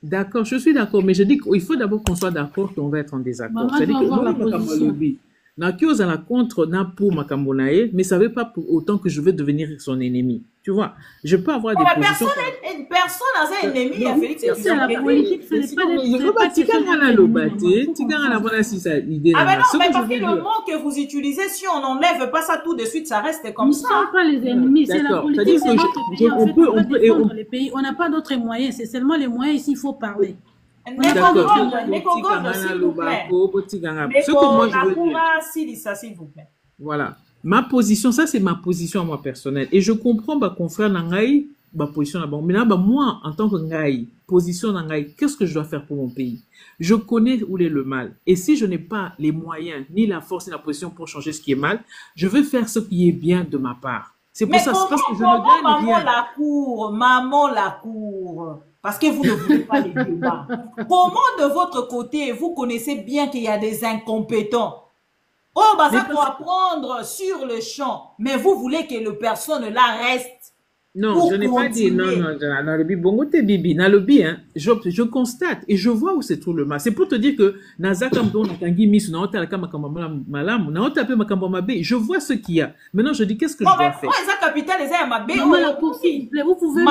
D'accord, je suis d'accord. Mais je dis qu'il faut d'abord qu'on soit d'accord qu'on va être en désaccord. C'est-à-dire que nous, Nakio à la contre n'a pour Makambonae, mais ça ne veut pas pour autant que je veux devenir son ennemi. Tu vois, je peux avoir des positions. Personne n'a un ennemi, il y a Félix. C'est la politique, c'est pas des. Ah, mais non, mais parce que le mot que vous utilisez, si on n'enlève pas ça tout de suite, ça reste comme ça. Nous ne sommes pas les ennemis, c'est la politique, c'est notre pays. En fait, on va défendre les pays. On n'a pas d'autres moyens, c'est seulement les moyens ici, il faut parler. Mais Concorde, s'il vous plaît. Ce que moi je veux dire. S'il vous plaît. Voilà. Ma position, ça c'est ma position à moi personnelle. Et je comprends ma confrère Nangaï, ma position là-bas. Mais là, moi, en tant que Ngaï, position Nangaï, qu'est-ce que je dois faire pour mon pays? Je connais où est le mal. Et si je n'ai pas les moyens, ni la force, ni la position pour changer ce qui est mal, je veux faire ce qui est bien de ma part. C'est pour ça, parce que je ne gagne rien. Maman la cour. Parce que vous ne voulez pas les débats. Comment de votre côté, vous connaissez bien qu'il y a des incompétents? Oh, bah ça pour apprendre sur le champ. Mais vous voulez que le personne là reste. Non, je n'ai pas dit, non, Bibi, hein, je constate et je vois où se trouve le mal. C'est pour te dire que, je vois ce qu'il y a. Maintenant, je dis, qu'est-ce que je dois faire? Vous pouvez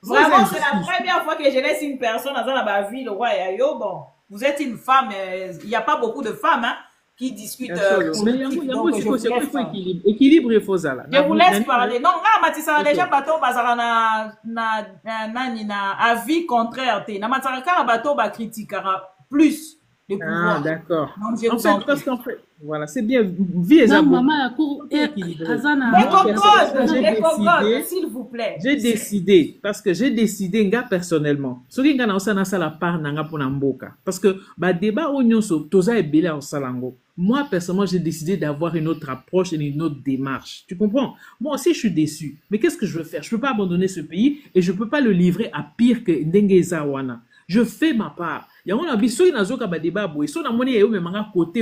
Vraiment, c'est la première fois que je laisse une personne dans la ville au roi. Bon, vous êtes une femme, il n'y a pas beaucoup de femmes qui discutent. Équilibre et faux là. Je vous laisse parler. Non, Matissa déjà bateau bazara na avis contraire. Na Matissa bateau ba critiquera plus. Ah, d'accord. En fait, parce qu'en fait, voilà, c'est bien. Vie et maman, la cour est équilibrée. S'il vous plaît. J'ai décidé, parce que j'ai décidé, personnellement, ce qui est dans la part, parce que, bah, débat, on y a toza et belé en salango. Moi, personnellement, j'ai décidé d'avoir une autre approche et une autre démarche. Tu comprends? Moi aussi, je suis déçu. Mais qu'est-ce que je veux faire? Je ne peux pas abandonner ce pays et je ne peux pas le livrer à pire que Ndengeza Wana. Je fais ma part. Il y a un abisso qui n'a pas de débat. Si on a monnaie, il y a côté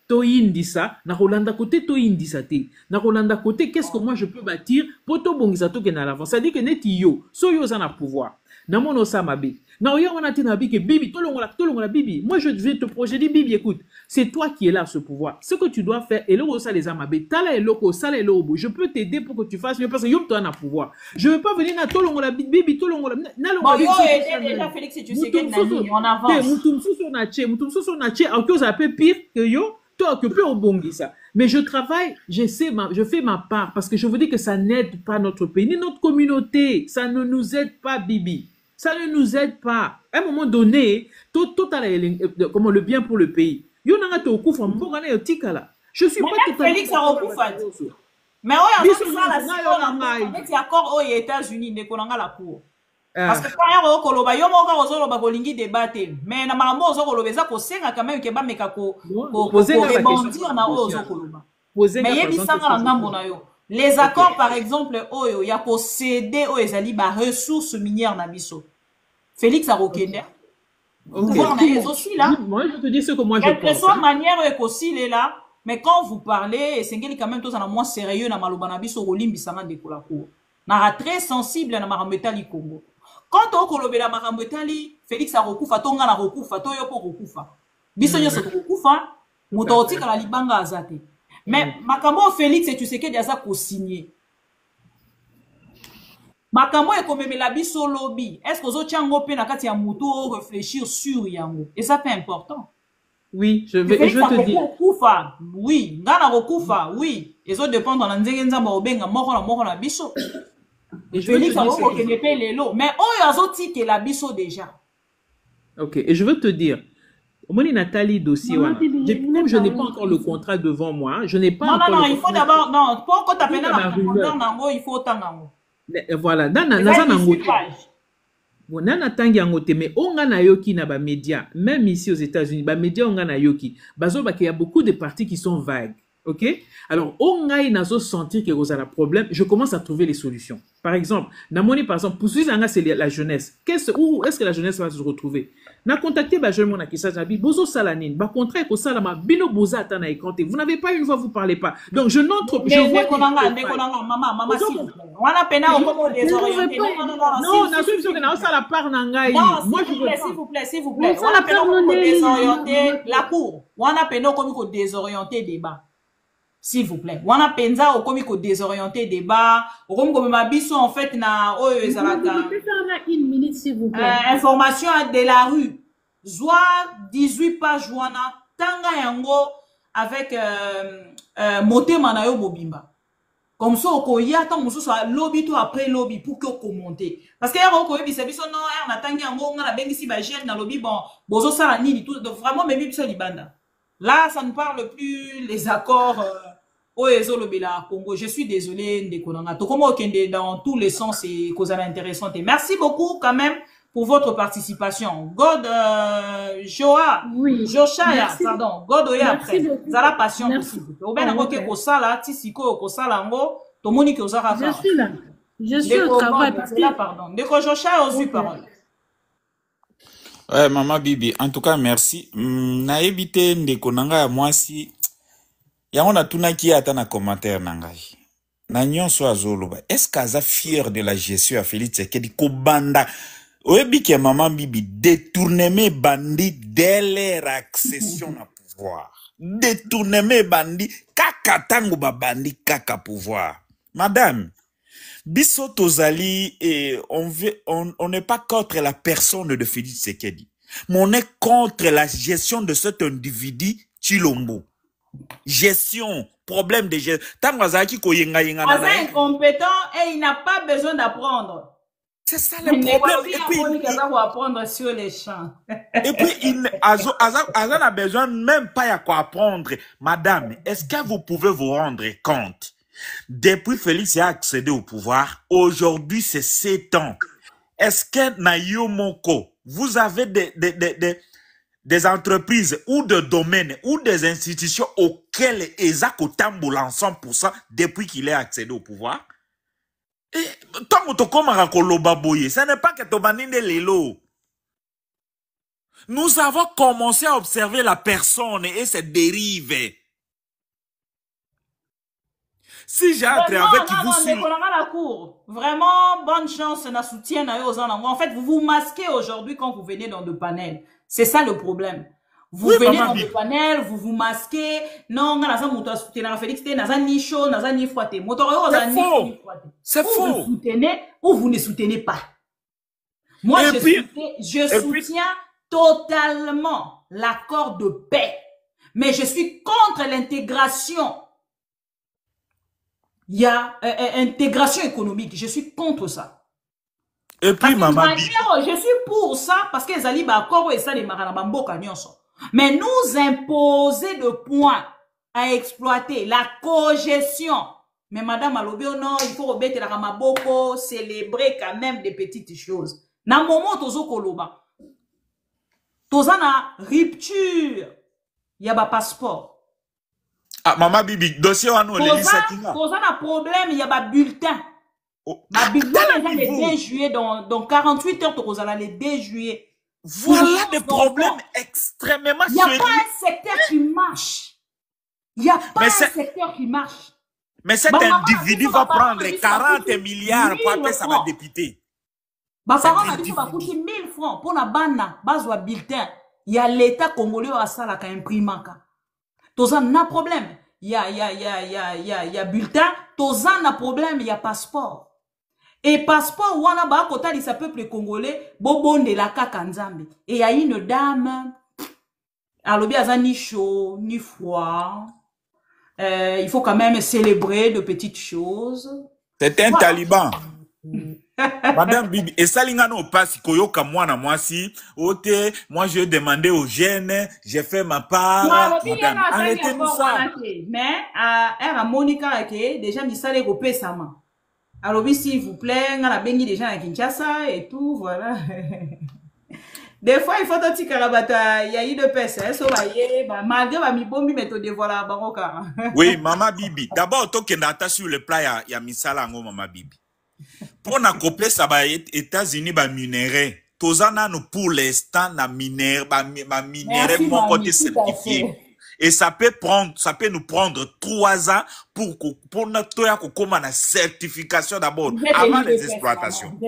Toyindisa, na Rolanda côté Toyindisa te. Na Rolanda côté, qu'est-ce que moi je peux bâtir pour to bongisato que na l'avant. Ça dit que net yo, so yo ça pouvoir. Na mono samabe. Na oya on a dit na bi que bibi, tolongola bibi. Moi je vais te projeter bibi, écoute, c'est toi qui es là ce pouvoir. Ce que tu dois faire, et là ça les amabe, tala et loko, sala et lobo. Je peux t'aider pour que tu fasses mieux parce que yo toi na pouvoir. Je veux pas venir na tolongola bibi, tolongola. Na bon, yo déjà Félix, si tu sais que nani, on avance. Mutumsuso na che, à cause un peu pire que yo. Occupé au Bongisa. Mais je travaille, je fais ma part parce que je vous dis que ça n'aide pas notre pays, ni notre communauté. Ça ne nous aide pas, Bibi. Ça ne nous aide pas. À un moment donné, comment le bien pour le pays. Je suis pas totalement. Félix a recouvert. Mais on a accord aux États-Unis, ne la cour. Parce que quand il y a un koloba, il y a un kolingi débatté. Mais na maman ozo koloba ça ko senga quand même que ba meka ko rebondir na ozo koloba. Mais yebi sanga na ngambo na yo. Les accords par exemple oyo ya ko céder o ezali ba ressources minières na biso. Félix a rokender. Pouvoir na les aussi là. Moi je te dis ce que moi je pense. Quelle que soit manière ko est là, mais quand vous parlez, c'est quand même tous en moins sérieux na maloba na biso rolimbi sanga de la cour. Na très sensible na marambetali Congo. Quand on kolobé la marambetali, Félix a recouvert, tonga na recouvert, toyo po recouvert. Biso nyoso recouvert, mutoti kala libanga azate. Mais makambo Félix et tu sais que déjà ko signé. Makambo e komeme la biso lobby. Est-ce que zo tiango pe na kati ya mutu réfléchir sur yango? Et ça c'est important. Oui, je te dis. Oui, ngana recouvert, oui. Et zo dépend dans la nzenge nzamba obenga moko na biso. Et je Félix a les lots. Mais on a zoti que la biso déjà. Ok, et je veux te dire, Moni Nathalie dossier, comme je n'ai pas encore le contrat devant moi, je n'ai pas encore. Non, il faut d'abord, non, pour que tu appelles la nango, il faut tango. Voilà, dans Nana tangi angote, mais on a yoki na ba média, même ici aux États-Unis, ba média on a yoki. Bazo ba qu'il y a beaucoup de parties qui sont vagues. Ok? Alors, on a une sentir que vous avez un problème, je commence à trouver les solutions. Par exemple, Namoni, par exemple, pour c'est la jeunesse. Où est-ce que la jeunesse va se retrouver? Na contacté ba jeune mona qui s'ajabi bozo salanine, ba contrat ko salama bino boza atana écranté. Vous n'avez pas une fois vous parlez pas. Donc je n'entre je vois maman s'il vous plaît. On a peine au comme désorienté. Non, na solution que na ça la part na ngai. Moi je veux s'il vous plaît. On a peine au désorienté la cour. On a peine au comme désorienté débat. S'il vous plaît. On a penza au comique désorienté débat. Au comme ma biso en fait na une minute s'il vous plaît. Information de la rue. Zoa 18 pages wana tanga yango avec motema na yo mobimba. Comme ça ko yata musu so lobby to après lobby pour que commenter. Parce que ya ko yebisa biso non na tangi yango ngana bengisi ba jeune na lobby bon bozo sala nini tout vraiment même biso libanda. Là, ça ne parle plus les accords au Ezolobela Congo. Je suis désolé, Ndekonanga. Tokomo Kende dans tous les sens et cause intéressante. Merci beaucoup quand même pour votre participation. God Joa, oui. Joshaya, pardon. God Oya après. Zala passion possible. Au ben ngoke ko sala, tisiko ko sala ngo, tomoni ke ozara. Je suis là. Je suis au travail parce que là pardon. Deko Joshaya aux parole. Ouais, Maman Bibi, en tout cas, merci. Na évité ndeko nanga ya mwasi. Yango na tuna ki ata na commentaire nangai. Na nyonso azoloba. Est-ce qu'aza fier de la gestion à Félix Tshisekedi ko banda? Oyebi ke Maman Bibi détournement bandi dès leur accession na pouvoir. Détournement bandi kaka tango ba bandi kaka pouvoir. Madame, biso tozali on n'est pas contre la personne de Félix Tshisekedi, mais on est contre la gestion de cet individu Chilombo. Gestion, problème de gestion. Il est incompétent et il n'a pas besoin d'apprendre. C'est ça le problème. Et puis, il va apprendre sur les champs. Et puis, il n'a besoin même pas à quoi apprendre. Madame, est-ce que vous pouvez vous rendre compte? Depuis Félix a accédé au pouvoir, aujourd'hui c'est 7 ans. Est-ce que Nayo Moko, vous avez des entreprises ou de domaines ou des institutions auxquelles Ezako tamboule en 100% depuis qu'il est accédé au pouvoir. Et tant que ce n'est pas que Tobanine Lelo. Nous avons commencé à observer la personne et ses dérives. Si j'ai entré avec vous sur... la cour. Vraiment, bonne chance, na soutien na aux en fait, vous vous masquez aujourd'hui quand vous venez dans le panel. C'est ça le problème. Vous venez dans le panel, vous vous masquez. Non, on a soutien Félix, naza ni chaud, naza ni froité. C'est faux. Ou vous soutenez ou vous ne soutenez pas. Moi, je soutiens totalement l'accord de paix. Mais je suis contre l'intégration. Il y a intégration économique. Je suis contre ça. Et puis, maman, je suis pour ça parce que Zali Bakoro et ça les maranabambo kanyonso. Mais nous imposer de points à exploiter la cogestion. Mais madame Alobio, non, il faut remettre la ramaboko, célébrer quand même des petites choses. Dans le moment tozo koloba, tozana rupture, il y a un passeport. Ah, maman Bibi, dossier à nous, tozana problème, il y a un bulletin. Ma bulletin, les 2 juillet, dans 48 heures, tozana les 2 juillet. Voilà des problèmes extrêmement sérieux. Il n'y a pas un secteur qui marche. Il n'y a pas un secteur qui marche. Mais cet individu va prendre 40 milliards pour appeler sa député. Ma parole m'a dit qu'il va coûter 1000 francs pour la banane, base ou bulletin. Il y a l'État congolais à ça, là, qui a imprimé. Tozan n'a problème. Il y a bulletin. Tozan n'a problème, il y a passeport. Et passeport, wana ba kota li sa peuple congolais, bobonde la kaka nzambe. Et il y a une dame, alobi aza ni chaud, ni froid. Il faut quand même célébrer de petites choses. C'est un taliban. Madame Bibi, et ça l'ingano passe koyoka mwana mwasi, ote, moi je demandais aux jeunes, j'ai fait ma part. Madame, arrêtez-nous ça. Mais, à Monica, déjà, misale repé sama. Alors, s'il vous plaît, on a béni des gens à Kinshasa et tout, voilà. Des fois, il faut un petit carabata, il y a eu de personnes, malgré ma mi-bombi méthode, voilà, baroka. Oui, maman Bibi. D'abord, toi qui es sur le plat, il y a misala ngo maman Bibi. Pour na couper ça, États-Unis, minerai. Tozana nous pour l'instant, na minerai, minerai, mon côté certifié. Et ça peut nous prendre 3 ans pour notre certification d'abord, avant les exploitations.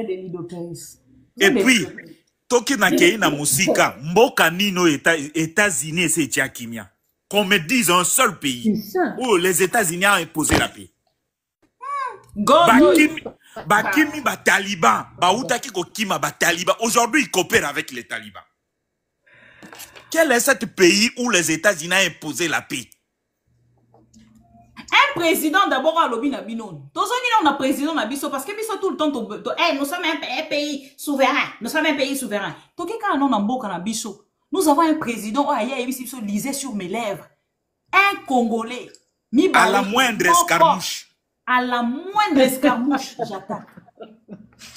Et puis, toki na kei na musika, mboka nino États-Unis et c'est Tchakimia. Qu'on me dise un seul pays où les États-Unis ont imposé la paix. Bakimi ba Taliban, baoutaki kokima ba Taliban. Aujourd'hui, ils coopèrent avec les talibans. Quel est ce pays où les États-Unis ont imposé la paix? Un président d'abord à l'obi na binon. On a président na biso parce que biso tout le temps nous sommes un pays souverain. Nous sommes un pays souverain. Nous avons un président biso lisait sur mes lèvres. Un Congolais. À la moindre escarmouche. À la moindre escarmouche, j'attaque.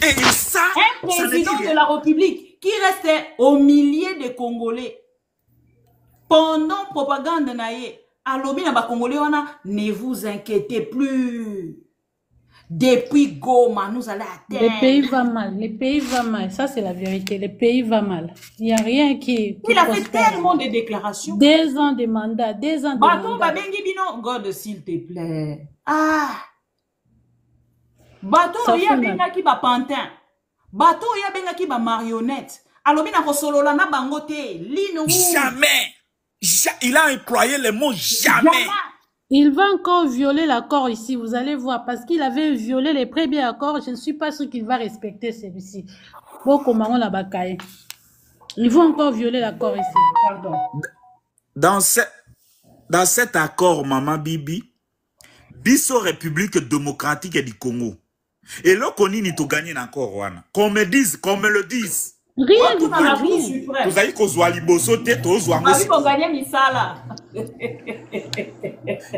Et ça, un président de la République qui restait au milieu des Congolais. Pendant propagande naïe, à l'obi na ba Congolais, ne vous inquiétez plus. Depuis Goma, nous allons atteindre. Le pays va mal, le pays va mal. Ça, c'est la vérité. Le pays va mal. Il n'y a rien qui. Il a fait tellement de déclarations. 2 ans de mandat, 2 ans de Bateau, mandat. Babengi Bino, God, s'il te plaît. Ah! Bateau, il y a bien qui va pantin. Bateau, il y a bien qui va marionnette. Alors, bien, na na bangote. Jamais! Il a employé le mot jamais. Il va encore violer l'accord ici, vous allez voir, parce qu'il avait violé les premiers accords. Je ne suis pas sûr qu'il va respecter celui-ci. Bon, comment on l'a bakaye. Il va encore violer l'accord ici. Pardon. Dans cet accord, Maman Bibi, Bisso République démocratique du Congo. Et là, qu'on y to gagner encore, qu'on me dise, qu'on me le dise. Rien du tout. Vous avez qu'on soit liboso, tête aux oiseaux. Vous avez gagné misala.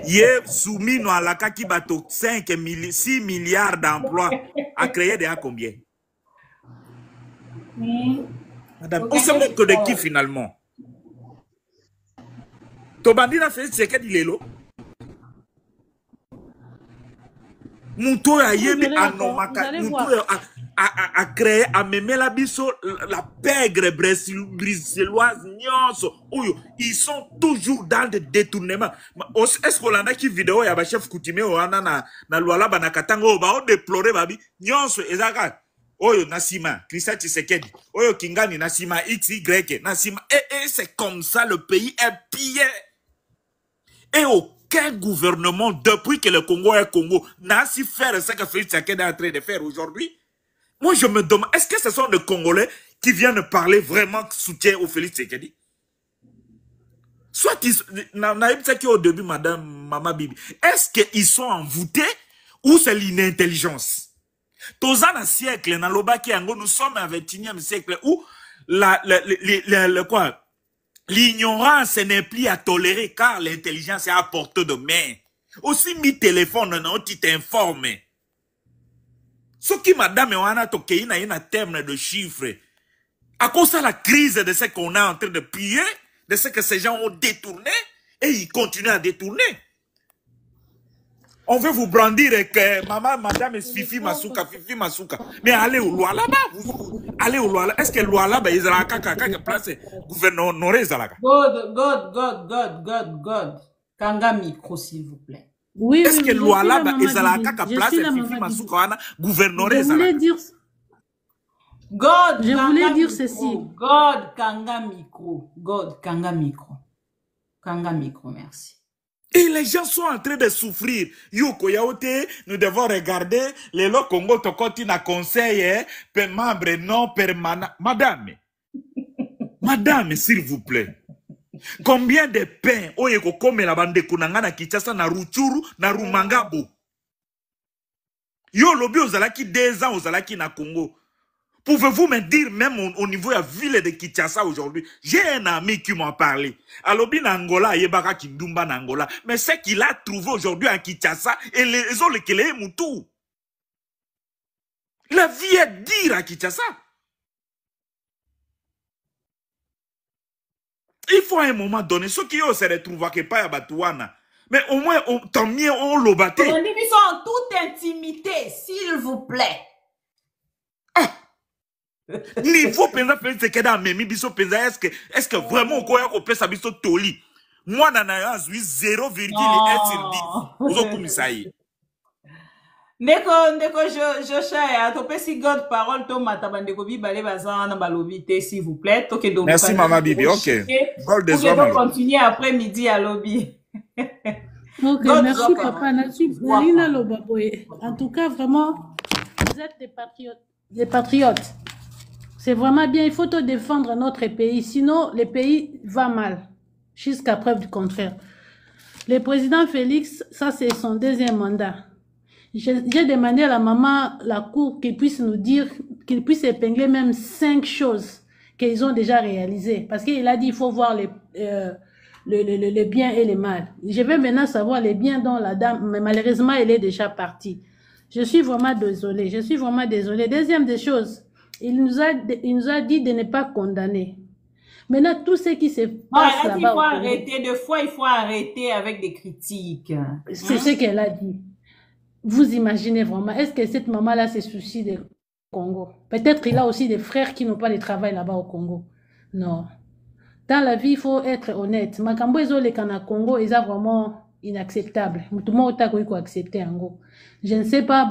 Hier, soumis à la kaki bateau 6 milliards d'emplois à créer déjà combien? Madame, il se moque de qui finalement? Tobandina Félix Tshisekedi lelo. Mouto a yébi anomaka. Mouto a créé, a mémé la biso, la pègre bruxelloise, nyonso. Ils sont toujours dans des détournements. Est-ce qu'on a qui vidéo ya ba chef coutumier ou na Luala banakatango ba on déplorer babi nyonso ezaka. Oyo Nassima, Christian Tshisekedi. Oyo Kingani Nassima XY Nassima. Et c'est comme ça le pays est pillé. Et aucun gouvernement depuis que le Congo est Congo n'a su faire ce que Félix Tshisekedi est en train de faire aujourd'hui. Moi, je me demande, est-ce que ce sont des Congolais qui viennent parler vraiment soutien au Félix Tshisekedi? Soit ils, au début, Maman Bibi, est-ce qu'ils sont envoûtés ou c'est l'inintelligence? Dans un siècle, dans le nous sommes au 21e siècle où l'ignorance n'est plus à tolérer car l'intelligence est à portée de main. Aussi, mi téléphone, non, tu t'informes. Ce qui, madame, on a toqué, il y a un terme de chiffres. À cause de la crise de ce qu'on est en train de piller, de ce que ces gens ont détourné, et ils continuent à détourner. On veut vous brandir que madame est Fifi Masuka. Mais allez au loi là-bas. Allez au loi là. Est-ce que le loi là-bas, ils ont la place gouverneur Zalaka? God. Kanga micro, s'il vous plaît. Oui, est-ce que loi là ils ont la place Fifi Masuka gouverneur Zalaka? Je voulais dire God, je voulais dire ceci. God, Kanga micro. God, Kanga micro. Kanga micro, merci. Et les gens sont en train de souffrir. Yoko Yaote, nous devons regarder les lots Congo Tokoti na conseil, per membre non permanent. Madame, s'il vous plaît. Combien de pains oyeko comme la bande kunanga na Kinshasa na Ruchuru na Rumangabo? Yo lobi ozalaki 2 ans ozalaki na Congo. Pouvez-vous me dire, même au niveau de la ville de Kinshasa aujourd'hui, j'ai un ami qui m'a parlé. Alobi Nangola, Yebaka Kindumba Nangola. Mais ce qu'il a trouvé aujourd'hui à Kinshasa, et les autres qui les moutou. La vie est dure à Kinshasa. Il faut à un moment donné, ceux qui se retrouvent à pas à Batouana. Mais au moins, tant mieux, on l'a battu. On dit sont en toute intimité, s'il vous plaît. Niveau penza Félix Tshisekedi a memi biso penza est-ce que vraiment quoi on peut sa biso toli moi nana a 0,1 sur 10 ozo kumisayi ndeko je cher to pesi God parole to mataba ndeko bibale bazana balobi te s'il vous plaît to ke do. Merci maman Bibi. OK, God des hommes on continue après midi à lobby. OK, merci papa Nalina Lobaboye. En tout cas vraiment vous êtes des patriotes. C'est vraiment bien, il faut te défendre notre pays, sinon le pays va mal, jusqu'à preuve du contraire. Le président Félix, ça c'est son 2e mandat. J'ai demandé à la maman, la cour, qu'il puisse nous dire, qu'il puisse épingler même 5 choses qu'ils ont déjà réalisées. Parce qu'il a dit, il faut voir les biens et les mal. Je vais maintenant savoir les biens dont la dame, mais malheureusement, elle est déjà partie. Je suis vraiment désolée, Deuxième des choses, il nous a dit de ne pas condamner. Maintenant, tout ce qui se passe là-bas... il faut arrêter avec des critiques. C'est ce qu'elle a dit. Vous imaginez vraiment, est-ce que cette maman-là se soucie du Congo? Peut-être qu'il a aussi des frères qui n'ont pas de travail là-bas au Congo. Non. Dans la vie, il faut être honnête. Makambo ezole kana Congo, ils sont vraiment inacceptable. Tout le monde a accepté en gros. Je ne sais pas,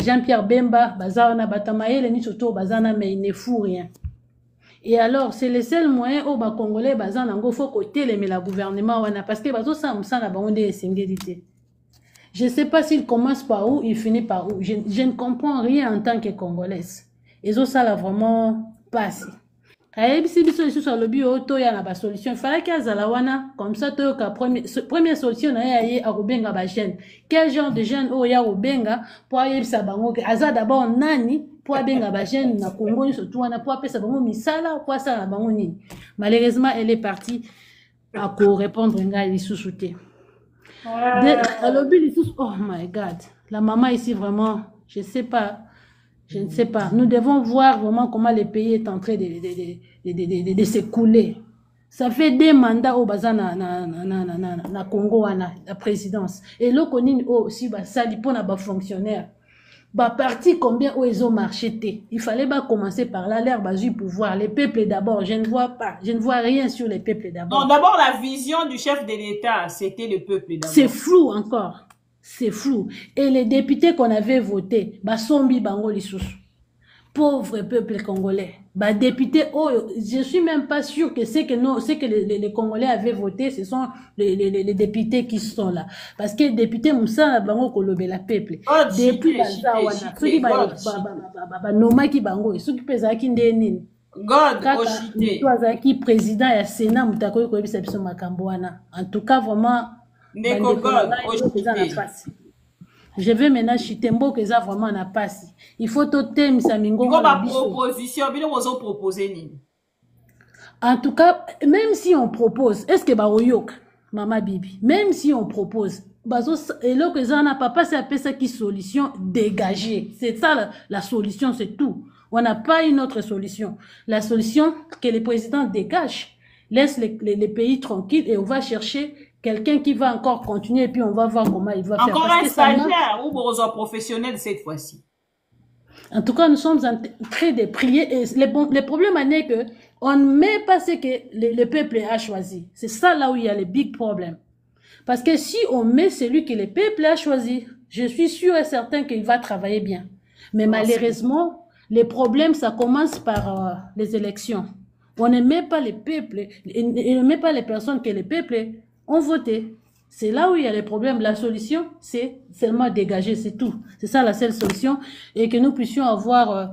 Jean-Pierre Bemba, Bazana Batamaye, ni surtout Bazana, mais il ne fout rien. Et alors, c'est le seul moyen où les Congolais, Bazana, il faut côté les gouvernement, parce que Bazo ça na bango singélité. Je ne sais pas s'il commence par où, il finit par où. Je ne comprends rien en tant que Congolaise. Et ça, là, vraiment, pas assez. Si sur le bio, il y a une solution. Il fallait qu'il y ait comme ça, première solution, il y a un jeune. Quel genre de jeune il y a un pour aller sa bango? Aza d'abord nani pour aller un jeune na Congo surtout na pour appeler sa bango misala pour ça la bango ni. Malheureusement, elle est partie à répondre à il sous-souté. Oh my God, la maman ici vraiment, je ne sais pas. Nous devons voir vraiment comment le pays est en train de s'écouler. Ça fait 2 mandats au baza na Congo wana la présidence. Et là konini aussi basali pour na ba fonctionnaire. Ba parti combien où ils ont marché té. Il fallait pas commencer par là l'air basu pouvoir les peuples d'abord. Je ne vois rien sur les peuples d'abord. Non, d'abord la vision du chef de l'État, c'était le peuple d'abord. C'est flou encore. C'est flou. Et les députés qu'on avait votés, Sombi Bango Lisusu. Pauvre peuple congolais. Députés, je suis même pas sûr que c'est que les Congolais avaient voté, ce sont les députés qui sont là. Parce que les députés, Moussa, Bango Kolobe, la peuple. Depuis Bazawana, ceux qui Noma qui Bango, ceux qui pèsent qui Ndenin. God, qui président et Sénat, Moutakoy Koyebi Sabiso Makamboana. En tout cas, vraiment, je vais maintenant chuter mbo que ça vraiment n'a pas si. Il faut tout thème ça mingo. Proposition, bien on proposer ni. En tout cas, même si on propose, est-ce que oyok Mama Bibi, même si on propose, et là que ça n'a pas c'est appelé ça qui solution dégagée. C'est ça la solution, c'est tout. On n'a pas une autre solution. La solution que le président dégage, laisse les pays tranquilles et on va chercher quelqu'un qui va encore continuer et puis on va voir comment il va faire. Encore un stagiaire ou un professionnel cette fois-ci. En tout cas, nous sommes en train de prier et le problème est que on ne met pas ce que le peuple a choisi. C'est ça là où il y a le big problème. Parce que si on met celui que le peuple a choisi, je suis sûr et certain qu'il va travailler bien. Mais malheureusement, les problèmes, ça commence par les élections. On ne met pas les peuples, on ne met pas les personnes que le peuple ont voté. C'est là où il y a les problèmes. La solution, c'est seulement dégager, c'est tout. C'est ça la seule solution. Et que nous puissions avoir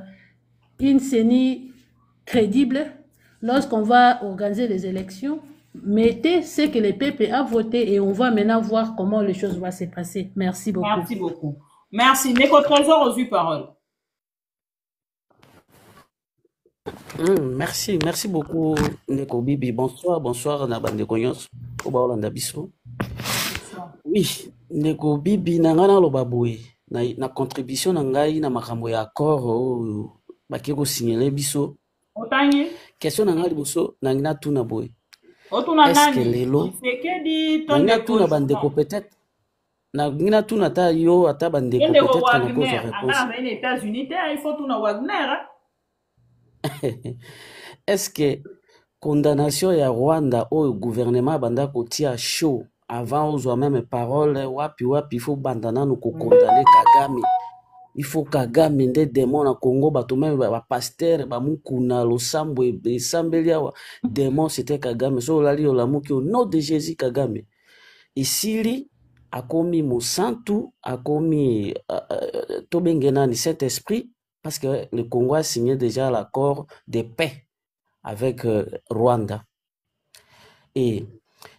une CENI crédible lorsqu'on va organiser les élections. Mettez ce que le peuple a voté et on va maintenant voir comment les choses vont se passer. Merci beaucoup. Merci beaucoup. Merci. Neko Trésor aux parole. Merci beaucoup Neko Bibi. Bonsoir Nabande Konyos. Oui, Neko Bibi nangana lobaboui na contribution nangai na makambo ya accord bakiko signaler biso. Otangi. Question nangali biso nangina tuna boy. Est-ce que lelo nangina tuna bandeko peut-être nangina tuna ta yo ata bandeko peut-être na cause réponse. Ah, les États-Unis, il faut tuna Wagner. Est-ce que condamnation ya Rwanda au gouvernement banda kotia chaud avant aux même parole wapi il faut bandana nous condamner Kagame. Il faut Kagame nde démon na Congo bato même ba pasteur ba mukuna losambo e sambelia démon c'était Kagame so lali o lamuki au nom de Jésus Kagame. Isili akomi Mosantu akomi tobengena ni Saint-Esprit parce que le Congo a signé déjà l'accord de paix avec Rwanda. Et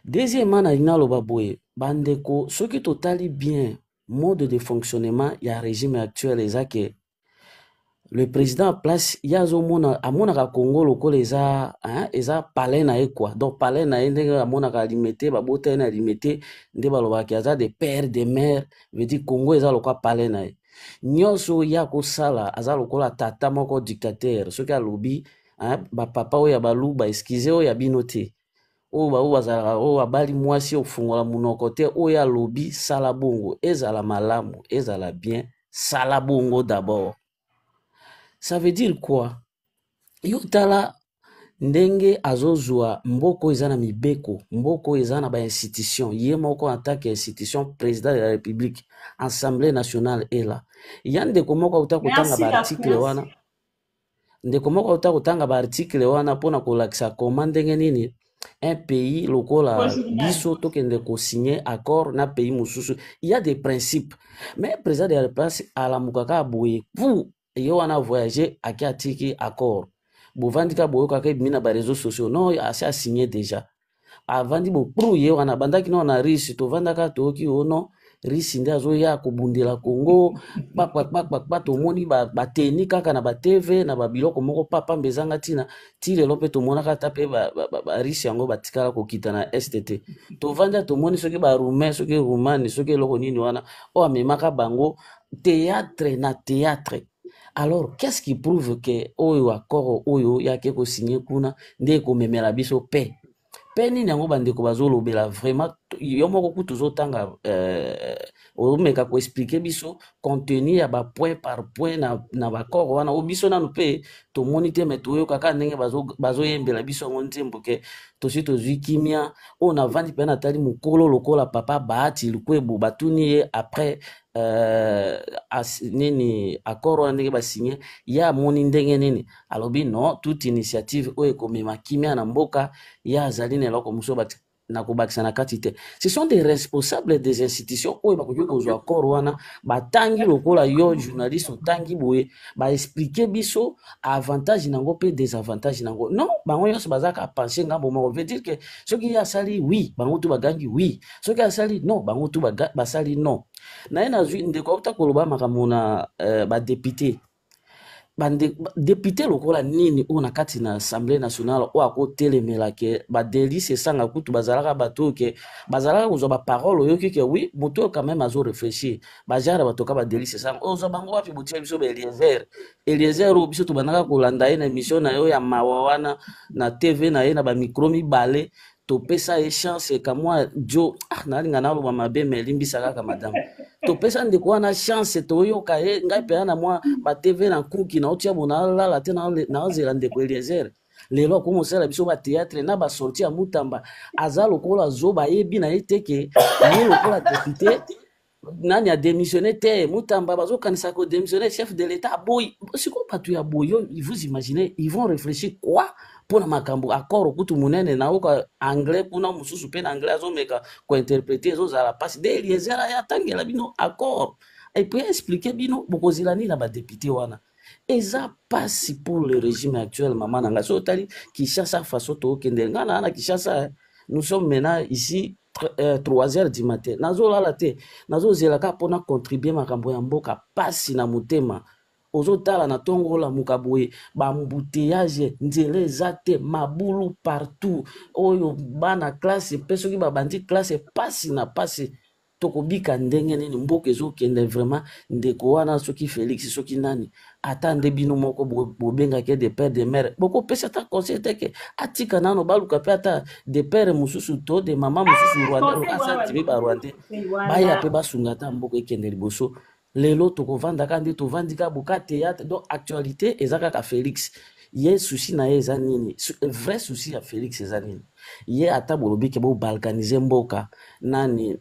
deuxièmement, bandeko, ce qui totali bien mode de fonctionnement, il y a un régime actuel, que le président en place, il y a à mon Congo, les a palais na quoi. Donc palais na à mon limité, babote na limité, de balobaki aza des pères, des mères, veut dire Congo eza lokwa palais na. Nyonso ya ko sala aza lokola tata moko dictateur, ce qui a lobby, ba papa o ya balu ba excuser o ya binote. O ba o azala o abali mwasi o fungola munoko te o ya lobby sala bongo, ezala malamu, ezala bien, sala bongo d'abord. Ça veut dire quoi? Yotala ndenge azozwa mboko ezana mibeko, mboko ezana ba institution, ye moko attaque institution président de la République, Assemblée nationale est là. Yande komoko utakutanga ba article wana. Ndekomoko utakutanga ba article wana pona kolakisa komandenge nini un pays lokola biso tokende ko signer accord na pays mususu. Il y a des principes. Mais président de la République ala mukaka boye pour yo wana voyager aki atiki accord. Bovandika boyo kaka bimina ba réseaux sociaux non a signé déjà. Avandi bo pour yo wana bandaki no na risque to vandaka toki ono risque nda zo ya kobundela Congo pa to moni ba teni kaka na ba TV na ba biloko moko papa mbezanga tina tile lope to monaka tape ba risque yango batikala ko kita na STT to vanda to moni soki ba roumain soki roumani soki loko nini wana o amemaka bango théâtre na théâtre. Alors, qu'est-ce qui prouve que oyo accord oyo yake ko signé kuna nde ko memela biso paix? peni nyango bandeko bazolobela vraiment yo moko kutu zotanga omeka ko expliquer biso contenu ya ba point par point na ba corps wana o biso nanu pe to monitor mais to yo kaka ndenge bazoyembela biso ngo nzembo ke tosi tozwi kimia o na vandi pe na tali mukolo lokola papa Bahati Lukwebo batuni ye après nini accord wana ndenge basigné ya moni ndenge nini alobi non toute initiative oyo ekomema kimia na mboka ya azali na eloko mosusu na kobakisa na kati te. Ce sont des responsables des institutions oyo bakoki kozwa accord wana batangi lokola yo journaliste otangi boye baexplike biso avantage nango mpe désavantage nango. Non, bango nyonso bazaka penser ngambo moko veut dire que soki asali oui bango tu bagangi oui, soki asali non bango tu basali non. Na ye nazwi ndeko auta koloba makambo na badepute député lokola nini o na kati na assemblée nationale o akotelemela ke badelice esanga kutu bazalaka bato ke bazalaka kozwa baparole oyoki ke oui moto quand même azo réfléchir bajara batoka badelice esanga ozwa bango wapi botia biso ba Eliezer o biso tobandaka kolanda ye na émission na yo ya mawa wana na TV na ye na bamikro mibale topesa ye chance kamwa jo nalinga naloba mabe me elimbisa kaka madame topesa ndeko wana chance toyoka ye ngai mpe na mwa ba TV na kuki na otia bona lala te na ozela ndeko Eliezer lelo akomosala biso ba théâtre na ba sortie ya Mutamba aza lokola zo bayebi na ye teke ye lokola député nani a démissionné te Mutamba bazokanisa ko démissionner chef de l'état boy siko patu ya boyo vous imaginez ils vont réfléchir quoi pour makambo accord kutu munene na oka anglais kuna mususu pe na anglais azomeka ko interpréter zo za la passe de Eliezer ya tangela bino accord et puis expliquer bino bokozilani na ba député wana eza passe pour le régime actuel maman nanga so tali Kinshasa façon to kende ngana na Kinshasa nous sommes maintenant ici 3h du matin nazo lala te nazo zelaka pona contribuer makambo ya mboka passe na mutema ozotala na tongo la mukaboye ba mbuteyage nzele zate mabulu partout oyo bana classe peso ki babandi classe passe na passe tokobika ndenge nini mboka ezokende vraiment ndeko wana soki Félix soki nani atande bino moko bobenga ke de père de mère boko pesa ta conseil teke atika nano baluka pe ata de père mususu to de mama mususu Rwanda asa tibi ba Rwanda baya pe basunga ta mboka ekende liboso lelo tokovanda kandi tovandika buka théâtre donc actualité ezaka ka Félix ye souci na ye eza nini vrai souci ya Félix eza nini ye ata bolobi ke bo balkaniser mboka nani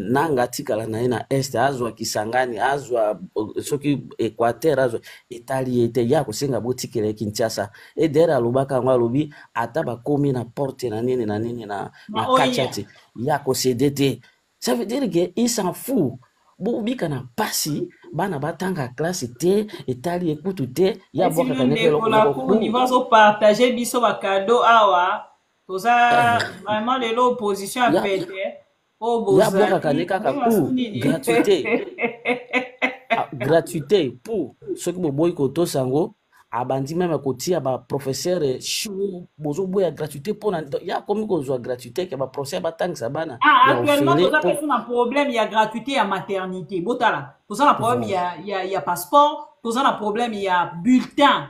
nanga tikala na ye na est azwa Kisangani azwa soki Équateur azwa Italie ete ya kosenga botikele Kinshasa et derrière alobaka ngo alobi ata bakomi na porte na nini na kachati ya ko cédé. Ça veut dire que il s'en fout bobika na pasi bana batanga classe te etali ekutu te ya boka kanekelo ko niveau so partager biso ba cadeau awa toza vraiment les l'opposition a pété o boza ya boka kaneka ka pour gratuité pour ceux qui boboy ko to sango abandi même kotia ba professeur chou bozo boya gratuité pour ya comme ko zo gratuité ke ba professeur batangisa bana actuellement toza pesa na problème ya gratuité ya maternité botala toza na problème ya passeport toza na problème ya bulletin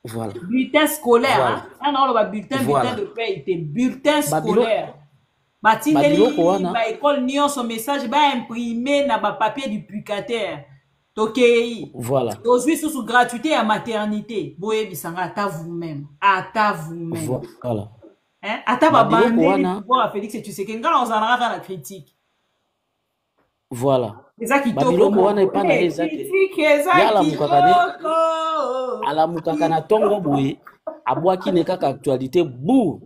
voilà bulletin scolaire hein on ba bulletin de paie te bulletin scolaire batindeli ba école nyonso message ba imprimer na ba papier du publicataire. Okay. Voilà. Aujourd'hui, sous gratuité à maternité. Boye bisanga ata vous-même. Voilà. Hein? Ata babandeli pour Félix et tu sais que quand on en a la critique. Voilà. C'est ça qui Babiloko wana epana ezaki. Yala mukakane. Ala mukakana tongo boye. Abwaki ne kaka actualité bou.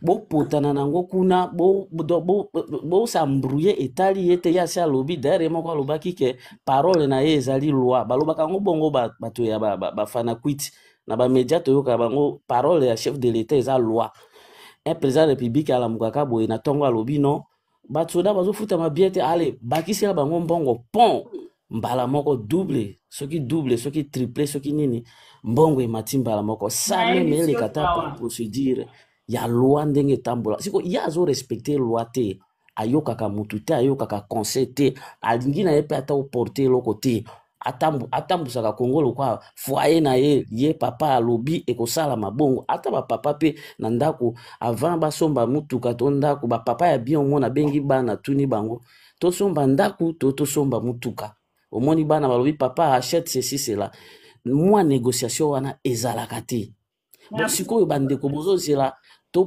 Bo potana nango kuna bo s'embrouiller etali ete ya sa lobi derrière moko lobaki ke parole na ye ezali loi balobaka ngo bongo bato ya ba fana quit na ba média to yoka bango parole ya chef de l'état eza loi un président de la république ala mukaka boye na tongo alobi non batsoda bazofuta mabiete ale bakisela bango mbongo pont mbala moko double soki triplé soki nini mbongo emati mbala moko ça même le kata procédure ya loi ndenge tambola siko ya zo respecter loi te ayokaka mutu te ayokaka conseil te alingi na ye pe ata oporter loko te atambusaka Congo lokwa foyer na ye papa alobi ekosala mabongo ata ba papa pe na ndako avant basomba mutuka to ndako ba papa ya bien omona bengi bana tuni bango to somba ndako to somba mutuka omoni bana balobi papa achète ceci cela moi négociation wana ezalaka te donc sikoyo bandeko bozozela to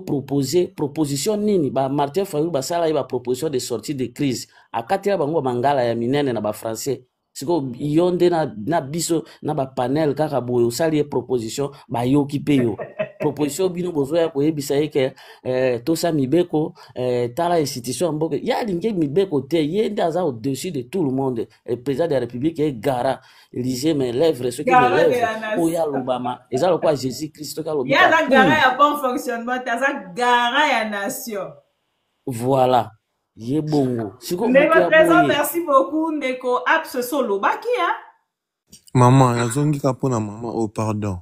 proposition nini ba Martin Fayulu basala ye ba proposition de sortie de crise akatela bango mangala ya minene na ba français siko yonde na biso na ba panel kaka boyo osali proposition ba yoki pe yo proposition bino bozoya ko yebisa yeke tosa mibeko tala institution mboke ya linge mibeko te yende aza au-dessus de tout le monde le président de la République est gara lisez mes lèvres ce qui me lèvres oya lobama eza lokwa Jésus Christ ka lobika ya gara ya bon fonctionnement taza gara ya nation voilà Yebongo. Merci beaucoup, Ndeko. Abse solo. Baki, hein? Maman, la zone qui capone maman. Oh, pardon.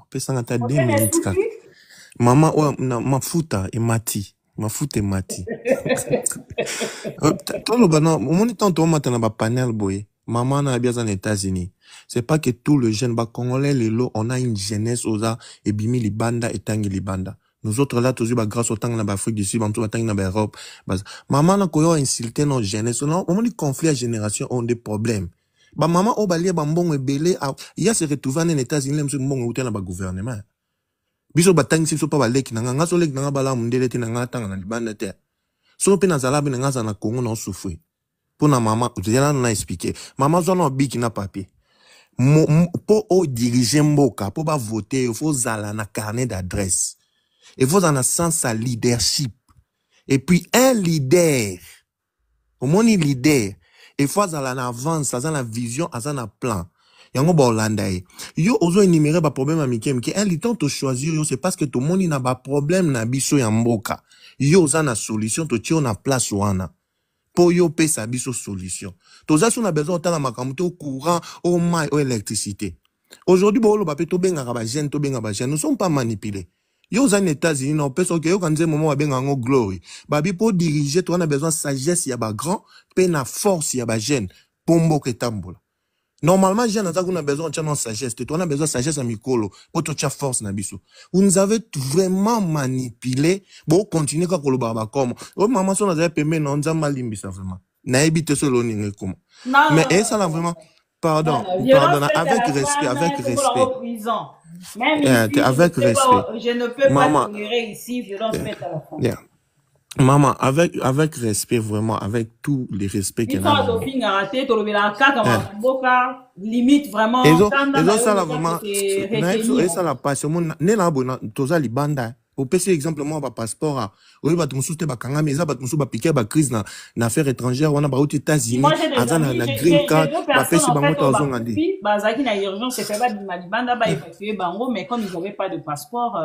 Pesanga ta 2 minutes. Maman, oh, ma futa et mati. Toi, le banan, au moment où tu as un panel, boy. Maman n'a bien aux États-Unis. C'est pas que tout le jeune congolais, on a une jeunesse aux a et bimi li banda et tangi li banda. Nous autres là, toujours, grâce au temps dans l'Afrique du Sud, dans l'Europe. Maman n'a pas insulté nos jeunesse. Au moment du conflit à génération, on a des problèmes. Maman, au balier, bon, et belé, il y a se retrouvé en États-Unis, monsieur, bon, ou t'es dans le gouvernement. Biso batang, si so pas balek, n'a so lek, n'a bala, mundele, n'a tang, n'a libanda terre. So pe na zalabi, n'a zana Congo, n'a souffert. Pour na maman, je l'ai expliqué. Maman, zone en bik, n'a papier. Pour diriger mboka, pour pas voter, il faut zala na carnet d'adresse. Il faut en un sens à leadership. Et puis, un leader, au moins un leader, il faut en avance, en la vision, en un plan. Yango ba Hollanda. Yo, ozo énumérer ba problème amiké, mais un leader to choisir, yo, c'est parce que tout le monde n'a pas problème na biso yamboka. Yo, oza na solution, to tio na place wana. Pour yo, pe sa biso solution. Toza on a besoin de makamto courant, au maille, au électricité. Aujourd'hui, bo lo ba pe to benga ba jeune, nous ne sommes pas manipulés. Yo aux États-Unis, on peut se dire quand un moment ben en glory. Babi pour diriger, tu as besoin de sagesse, il y a ba grand, peine à force, il y a ba jeune, pombo que tambola. Normalement, jeune a besoin de sagesse, tu as besoin de sagesse à mikolo, pour tu as force na biso. Vous nous avez vraiment manipulé, bon continuer quand le baba comme. Oh maman son a permis non ça malimbi ça vraiment. Na éviter ce loning comme. Mais ça là vraiment pardon, avec respect. Même ici, avec respect. Je ne peux pas tolérer ici violence faite à la femme. Maman, avec respect, vraiment, avec tout les respects qu'elle a. Limite vraiment. Et ça là vraiment. Et ça la passe. Né là, toza libanda. Au PC exemple moi ba passeport. Oui ba tumusu te ba kanga mais ça ba tumusu ba piquer ba crise na affaires étrangères on a ba aux États-Unis. Azana na green card. Ba pesi bango to azonga ndi. Ba zaki na urgence c'est pas de malibanda ba évacuer bango mais comme ils n'avaient pas de passeport.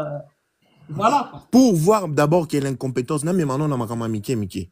Voilà. Pour voir d'abord quelle incompétence, non mais maintenant on a ma Mickey.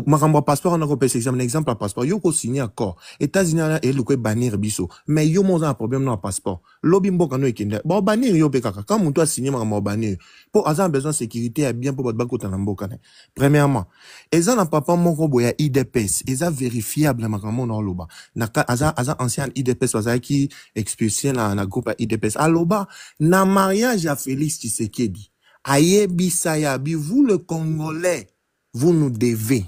Ma passeport on a repéré un exemple à passeport. Yo ko signé accord. États-Unis et le ko bannir biso. Mais yo mon un problème non passeport. Lobimbo kano ekende. Bon bannir yo pe kaka. Quand mon toi signé ma bannir. Pour avoir besoin de sécurité et bien pour votre bako tanambo kana. Premièrement, eza na papa moko boya IDPS, eza vérifiable ma kamo na loba. Na aza ancien IDPS waza qui expulsé na groupe IDPS. Aloba na mariage à Félix Tshisekedi. Ayebi Sayabi, vous le Congolais, vous nous devez.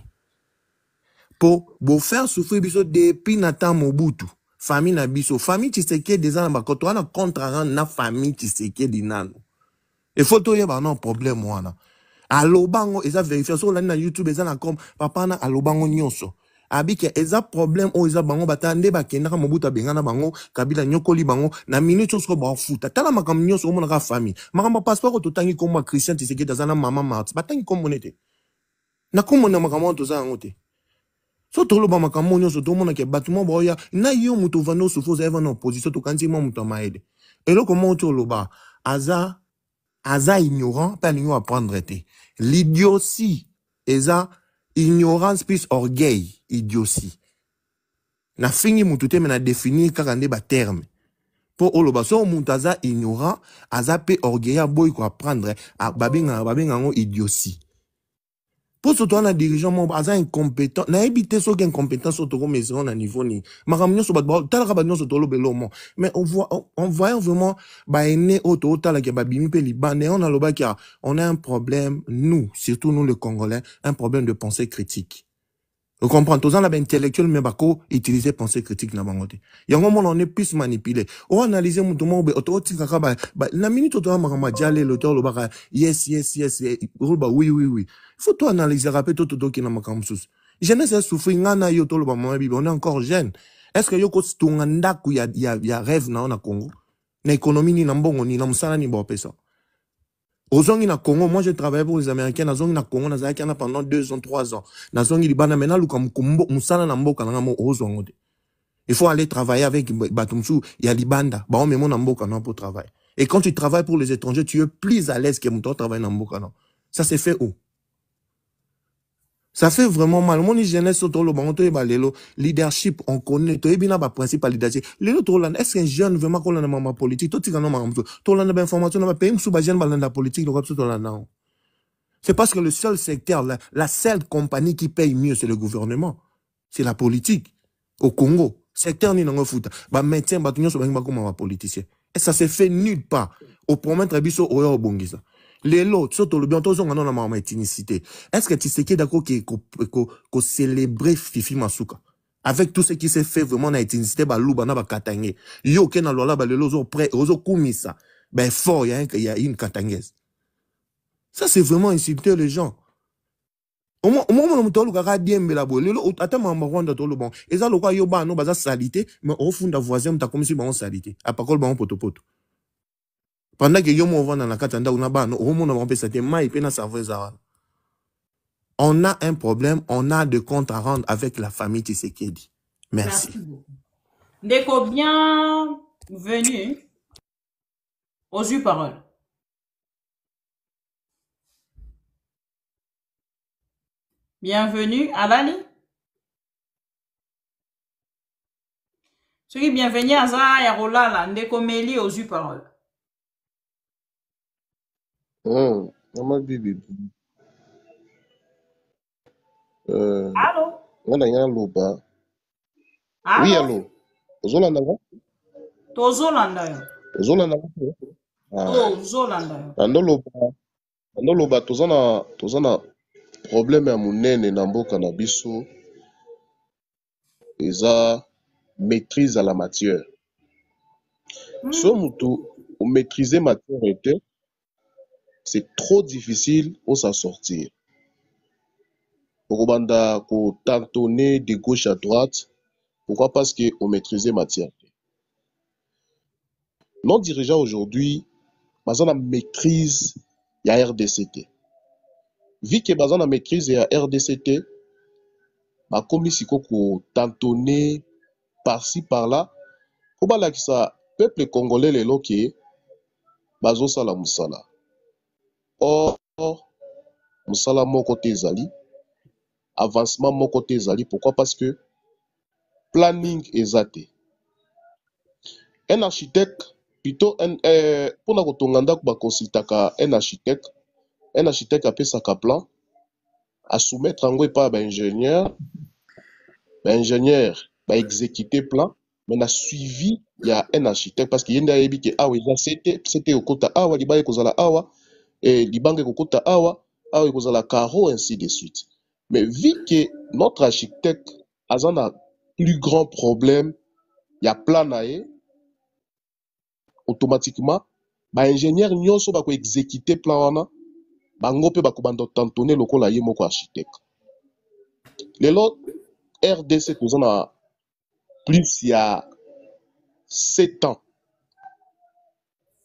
Pour vous faire souffrir biso depuis Nathan Mobutu. Famille na biso. Famille Tshisekedi des ans, quand on a contre na famille Tshisekedi nano. Il faut tout y avoir un problème, wana. Alobango, ils ont vérifié. Sur la YouTube, ils ont comme, papa na alobango nyonso. Abike eza problème o eza bango batande bakenda ka Mobutu bengana bango Kabila nyokoli bango na minute so ba futa tala makam nyonso omona ka famille makamba passeport to tangi comme Christian Tshisekedi azana mama mat batangi comme nete na comme na makamo to za ngote so to lo ba makamo nyonso to mona ke batumo boya na yo muto vano so fo za eva na opposition to kanti mo muto maede et lo comment to lo ba aza ignorant pas ignorant apprendre te l'idiotie eza ignorance plus orgueil, idiotie. Na fini mutute mais na définir kakande ba terme. Pour oloba so mutaza ignorant, aza pe orgueil boy ko apprendre a babinga ngo idiotie. Pour surtout un dirigeant, mon bazar incompétent. N'a évité ce qu'il incompétence au togo mais on a niveau ni. Maramio sur badbal, tel rabagnon sur tolo belomo. Mais on voit vraiment, bah, né au total tal qui babimi pe liban, et on a le bas qui on a un problème, nous, surtout nous les Congolais, un problème de pensée critique. Vous comprenez? Tous en a intellectuel, mais bako, utiliser pensée critique na bangote. Y a un moment, on est plus manipulé. On analyse mon tout le monde, la minute où tu as ma dialé, l'auteur, le baka, yes, oui. Il faut tout analyser, rappeler tout qui n'a pas comme sous. Jeunesse est souffrir, ngana yo to le bama, on est encore jeune. Est-ce que yo ko stunganda ku ya rêve na on Congo? Na économie ni na mbongo ni na musala ni bo pesa. Ozongi na Congo, moi je travaillais pour les Américains, nazongi na Congo, nazaki na pendant 2 ans, 3 ans. Nazongi libana mena luka mkumbo, musana na mboka na mo ozongo de. Il faut aller travailler avec Batumsu, il y a libanda, ba on me mon na mboka na pour travailler. Et quand tu travailles pour les étrangers, tu es plus à l'aise que mon travail na mboka na. Ça s'est fait où? Ça fait vraiment mal. Mon jeunesse autour le banc, leadership, on connaît, tu es bien à principal leadership. Les autres, est-ce qu'un jeune veut qu'on a ma politique? Tout ce qu'on a d'informations, on a payé sous bajen dans la politique, c'est parce que le seul secteur, la seule compagnie qui paye mieux, c'est le gouvernement. C'est la politique. Au Congo. Secteur ni n'en fout. Bah, médecin, bah, tout le monde comme un politicien. Et ça s'est fait nulle part. Au promettre, biso, au bongisa. Les lots, surtout le bientôt, on a ma ethnicité. Est-ce que tu sais qu'il d'accord qu'on célébrer Fifi Masuka? Avec tout ce qui s'est fait vraiment dans l'ethnicité, bah, louba, na, bah, katangé. Yo, ken, alors bah, les lots, prêts, ozo, koumisa. Ben, fort, il y a une katangaise. Ça, c'est vraiment insulter les gens. Au moment où on a dit que la bonne, attends, on a dit bon. Et ça, le quoi, yo, bah, non, bah, ça, salité, mais au fond, la voisin, t'as comme si, bah, on salité. À part, bah, on poto. Pendant que yo m'envoie dans la katanda ou naba no homo na rompé c'était mai pena saveza. On a un problème, on a de comptes à rendre avec la famille Tshisekedi. Merci. Ndeko, bienvenue aux yeux paroles. Bienvenue Alali. Ceux qui bienvenue à Za Yarolala, Ndeko Meli aux yeux paroles. Mama Bibi. Allô? Wana ya loba. Allô? Oui, allô. Ozolanda nga? Tozolanda yo. Ozolanda nga? Tozolanda yo. Ando loba tozana problème ya munene na mboka na biso. Eza maîtrise à la matière. So mutu ou maîtriser matière était, c'est trop difficile pour s'en sortir. Rwanda ko tantonner de gauche à droite. Pourquoi? Parce qu'on maîtrisait matière. Nos dirigeants aujourd'hui, ils maîtrise il y a RDCT. Vu que ils ont maîtrise il y a RDCT, comme si ko tantonner par-ci par-là, pour que ça peuple congolais les loqués, bazo sala musala. Or musala mon côté zali. Avancement mon côté zali. Pourquoi? Parce que planning est athée. Un architecte, plutôt pour na kotonganda ba consultaka un architecte appelle ça plan à soumettre en gros pas ingénieur ba exécuter plan mais na suivi il y a un architecte parce qu'il y a yebi que oui c'était au kota awa libaye kozala awa et libange kokota awa kozala carreau ainsi de suite. Mais vu que notre architecte a un plus grand problème, il y a plan naé, automatiquement, ingénieur nyonso ba ko exécuter plan wana, bango pe ba ko bando tantonner lokola ye moko architecte. Lelo RDC kozana plus il y a 7 ans.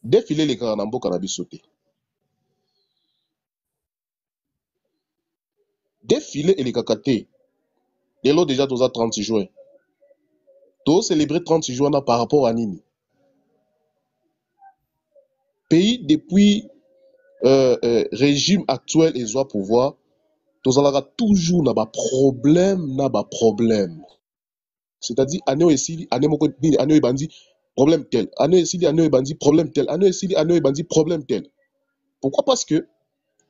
Défiler les grands nambo kanabisoté. Défiler et les kakaté. Lelo déjà toza 30 juin. To célébrer 30 juin par rapport à Nini. Pays depuis régime actuel et soit pouvoir, tous allons toujours na ba problème. C'est-à-dire année aussi année moko année bandi problème tel, année aussi année bandi problème tel, année aussi année bandi problème tel. Pourquoi? Parce que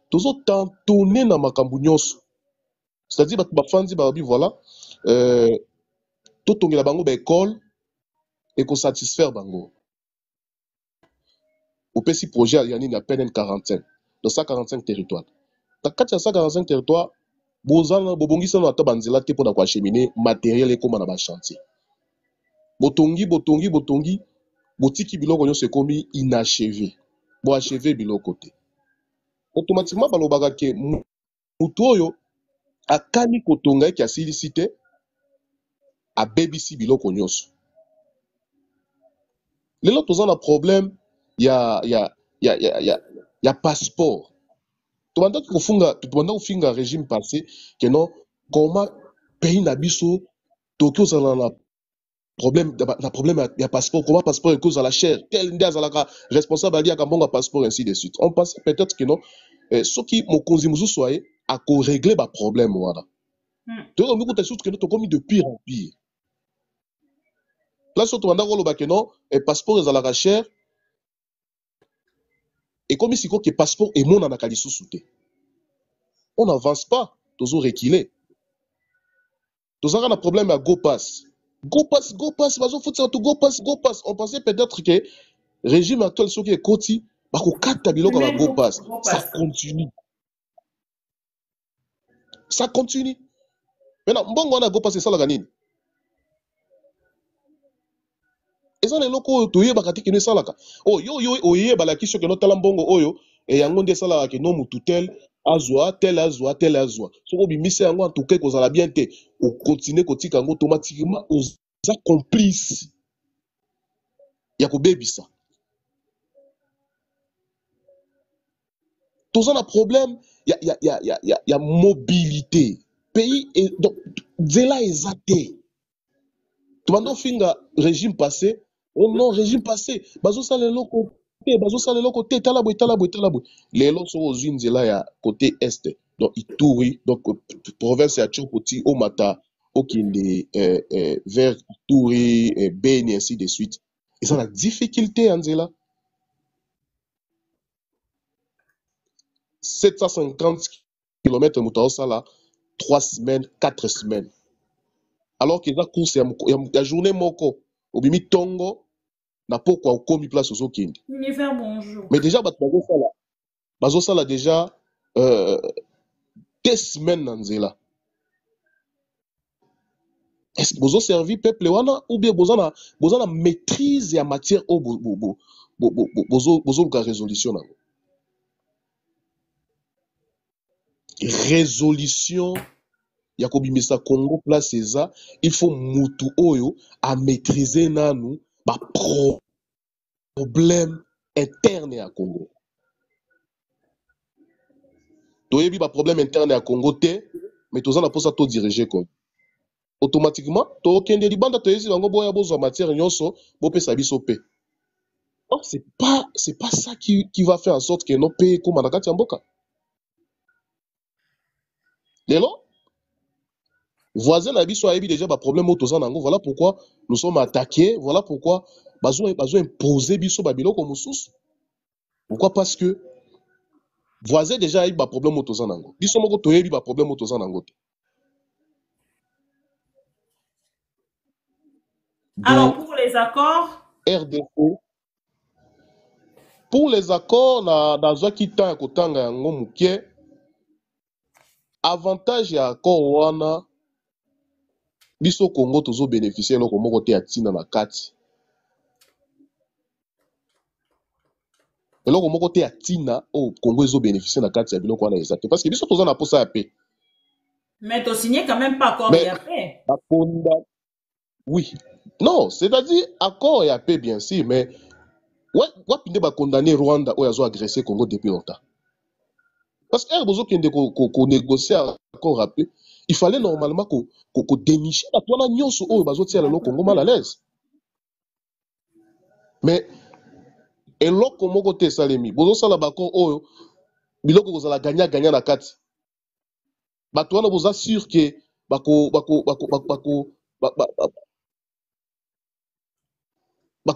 tous autant tourner na makambu nyonso C'est-à-dire bato bafandi babi voilà totongela bango ba école et ko satisfaire bango. Opesi projet ya nini ya PNN 45 dans 145 territoires. Dans 145 territoires, bozana bobongisa na ta banzela te pona kwa cheminer matériel ekoma na ba chantier. Botongi botiki biloko nyonso ekomi inachevé. Bo achevé biloko te. Automatiquement balobaka ke mutu oyo akani kotonga eki asilisi te abebisi biloko nyonso. Lelo toza na problème ya passeport. Tubanda kofinga régime passé que non comment pays na biso Tokyo zala na problème ya passeport, comment passeport cause à la chair tel ndia zalaka responsable ali akambonga passeport ainsi de suite. On pense peut-être que non soki mokonzi mususu aye a ko régler ba problème wana. To mi ko te que to komi de pire en pire. Là surtout banda ko loba que non passeport zalaka cher et comme si que passeport et mon anaka lisusu te. On n'avance pas, toujours reculer. Tous un problème à go pass. Go pass, go pass. On pensait peut-être que le régime actuel, ce qui est côté, go pass. Ça continue. Ça continue. Maintenant, bon, on a go pass, c'est ça la ganine. Et ça, les locaux, tu y bakati qui ne salaka. Oh, yo, balaki, ce que notre lambongo, oyo, et yangonde salaka, que non, moututel. Azwa, tel azwa. So ko bimise yango en tout cas kozala bien te. Ou continuer kotika yango automatiquement oza complice. Ya ko bebisa. Toza na problème ya mobilité. Pays et donc zela ezate. Tumando finga régime passé. Oh non, régime passé. Bazo sala loko te talabwe. Lelo so ozwi nzela ya côté est. Donc Ituri, donc province ya Tchopoti, Omata, okinde vers Ituri, Beni ainsi de suite. Et ça la difficulté Anzela. 750 km moto sala 3 semaines, 4 semaines. Alors que la course ya journée moko obimi tongo na pokwa okomi place aux okinde. Bonjour. Mais déjà bazo sala déjà 2 semaines dans Nzela. Est-ce que vous avez servi peuple wana ou bien vous avez maîtrise en matière au la résolution résolution Yakobi Misa Congo place ça il faut mutu oyo à maîtriser nanu ba problème interne à Congo. Toyebi ba problème interne à Congo te mais tous en a pour ça to diriger Congo. Automatiquement to kende libanda to yesi bango boya bozo matière nyonso bo pesa biso pe. Or c'est pas ça qui va faire en sorte que nos pays comme Manakati Amboka. Lelo voisin na biso ayebi déjà ba problème au tozan nango, voilà pourquoi nous sommes attaqués, voilà pourquoi bazo imposer biso ba biloko mususu. Pourquoi? Parce que voisin déjà ayebi ba problème au tozan nango. Biso moko toyebi ba problème au tozan nango. Alors pour les accords RDC pour les accords na zwaki temps ya kotanga yango mukie avantage ya accord wana biso Congo tozo bénéficier eloko moko te ya tina na kati. Eloko moko te ya tina o Congo ezo bénéficier na kati ya biloko wana ezate parce que biso toza na posa ya paix. Mais tu signé quand même pas accord ya paix. Oui. Non, c'est-à-dire accord ya paix bien sûr mais wapinde ba condamner Rwanda o yazo agresser Congo depuis longtemps. Parce que bozo kende ko négocier accord à paix, il fallait normalement ko dénicher la toana nyonso o bazo tia le Congo mal à l'aise. Mais eloko moko te salemi bozo sala bako oyo biloko kozala gagner na kati. Bato wana boza sûr que bako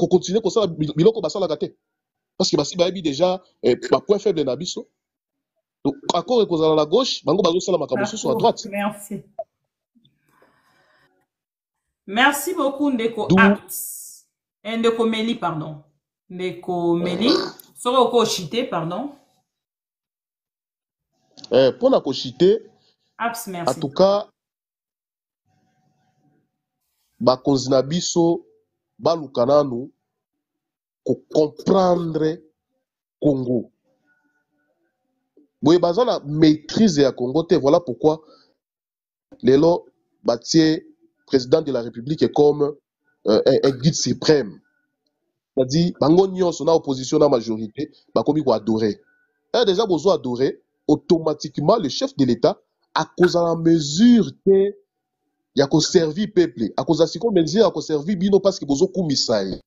continuer ko sala biloko basala kate. Parce que basi bayebi déjà ba point faible na biso. Donc, accord est causé à la gauche, bango bazo sala makambo susu à droite. Merci. Merci beaucoup, Ndeko D'où Apps. Ndeko Meli, pardon. Ndeko Meli. Soroko Chité, pardon. pour la Chité, Apps, en merci. tout cas, bakonzi na biso baluka nanu ko comprendre Congo. Boye baza na maîtrise ya Congo te, voilà pourquoi lelo batie président de la République comme un guide suprême. C'est-à-dire, bango nyonso na opposition na majorité, bakomi ko adorer. Et déjà bozo adorer, automatiquement le chef de l'État à cause de la mesure que ya ko servir peuple, à cause de ce qu'on mesure à ko servir bino parce que bozo kumisaye.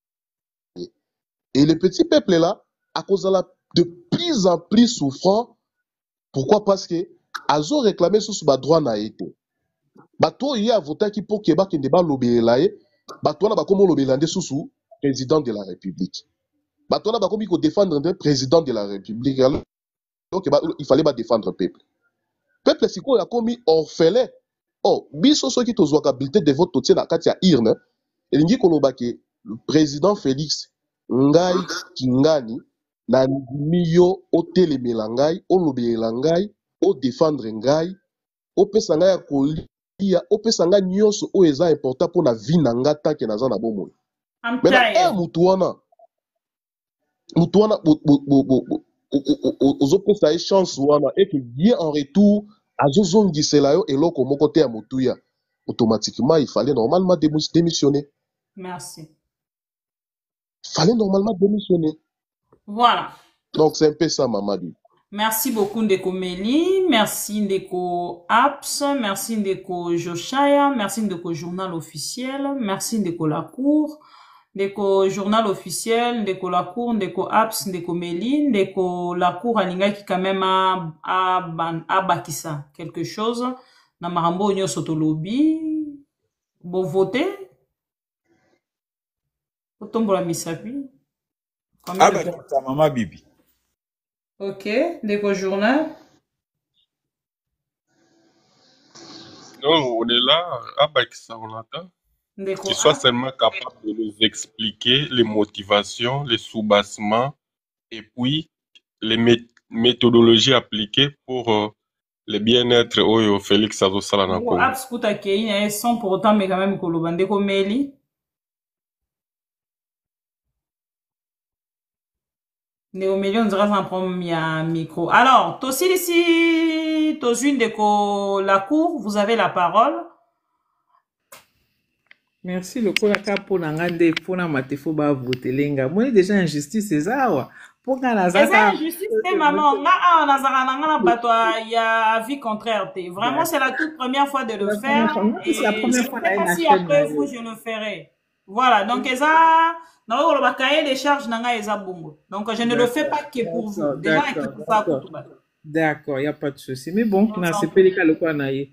Et le petit peuple là, à cause de plus en plus souffrant. Pourquoi? Parce que azo réclamé sous ba droit na été. Bato y a voté qui pour Québec ne ba lobela e, bato na ba komo lobela nde sous président de la République. Bato na ba komi ko défendre le président de la République. Alors il fallait pas défendre le peuple. Peuple siko ya komi orphelin. Oh, biso soki tozwaka bulletin de vote totie na kati ya urne, elingi koloba ke le président Félix Ngai Kingani na miyo otelemela ngai, olobela ngai, o défendre ngai, opesa ngai ya kolia, opesa ngai nyonso oyo eza important pour na vie na nga tanke naza na bomoi. Maintenant, mutu wana ozopesa ye chance wana et que bien en retour azozongisela yo eloko moko te ya motuya. Automatiquement, il fallait normalement démissionner. Merci. Il fallait normalement démissionner. Voilà. Donc, c'est un peu ça, Mamadou. Merci beaucoup, Ndeko Meli. Merci, Ndeko Apps. Merci, Ndeko Joshaya. Merci, Ndeko Journal Officiel. Merci, Ndeko La Cour. Ndeko Journal Officiel, Ndeko La Cour, Ndeko Apps, Ndeko Meli. Ndeko La Cour, Alinga qui quand même a bâtissa quelque chose. Na marambo nyo sotolobi. Bon voter. Otombola misapi. Ah bah, ta maman Bibi. Ok, Ndeko Journal. Non, au-delà, on attend qu'il soit seulement capable de nous expliquer les motivations, les sous-bassements et puis les méthodologies appliquées pour le bien-être au Félix Azosala na Congo. Abskuta Keïna sans pour autant mais quand même Koloba Ndeko Meli. Néo-Méli, on dirait un premier micro. Alors, Tossi ici, Tosuine de La Cour, vous avez la parole. Merci, le Kolaka pour Nangande, pour Namatefo ba voter lenga. Moi, déjà, injustice, c'est ça, ouais. Pour Kanazaka. C'est injustice, maman. On a bateau, il y a vie contraire. Vraiment, c'est la toute première fois de le faire. C'est la première fois. Je ne sais pas si après vous, je le ferai. Voilà, donc, ça. Non, on va cahier les charges nanga eza bongo. Donc je ne le fais pas que pour vous. Déjà d'accord, il n'y a pas de souci. Mais bon, c'est pas le cas le quoi naïe.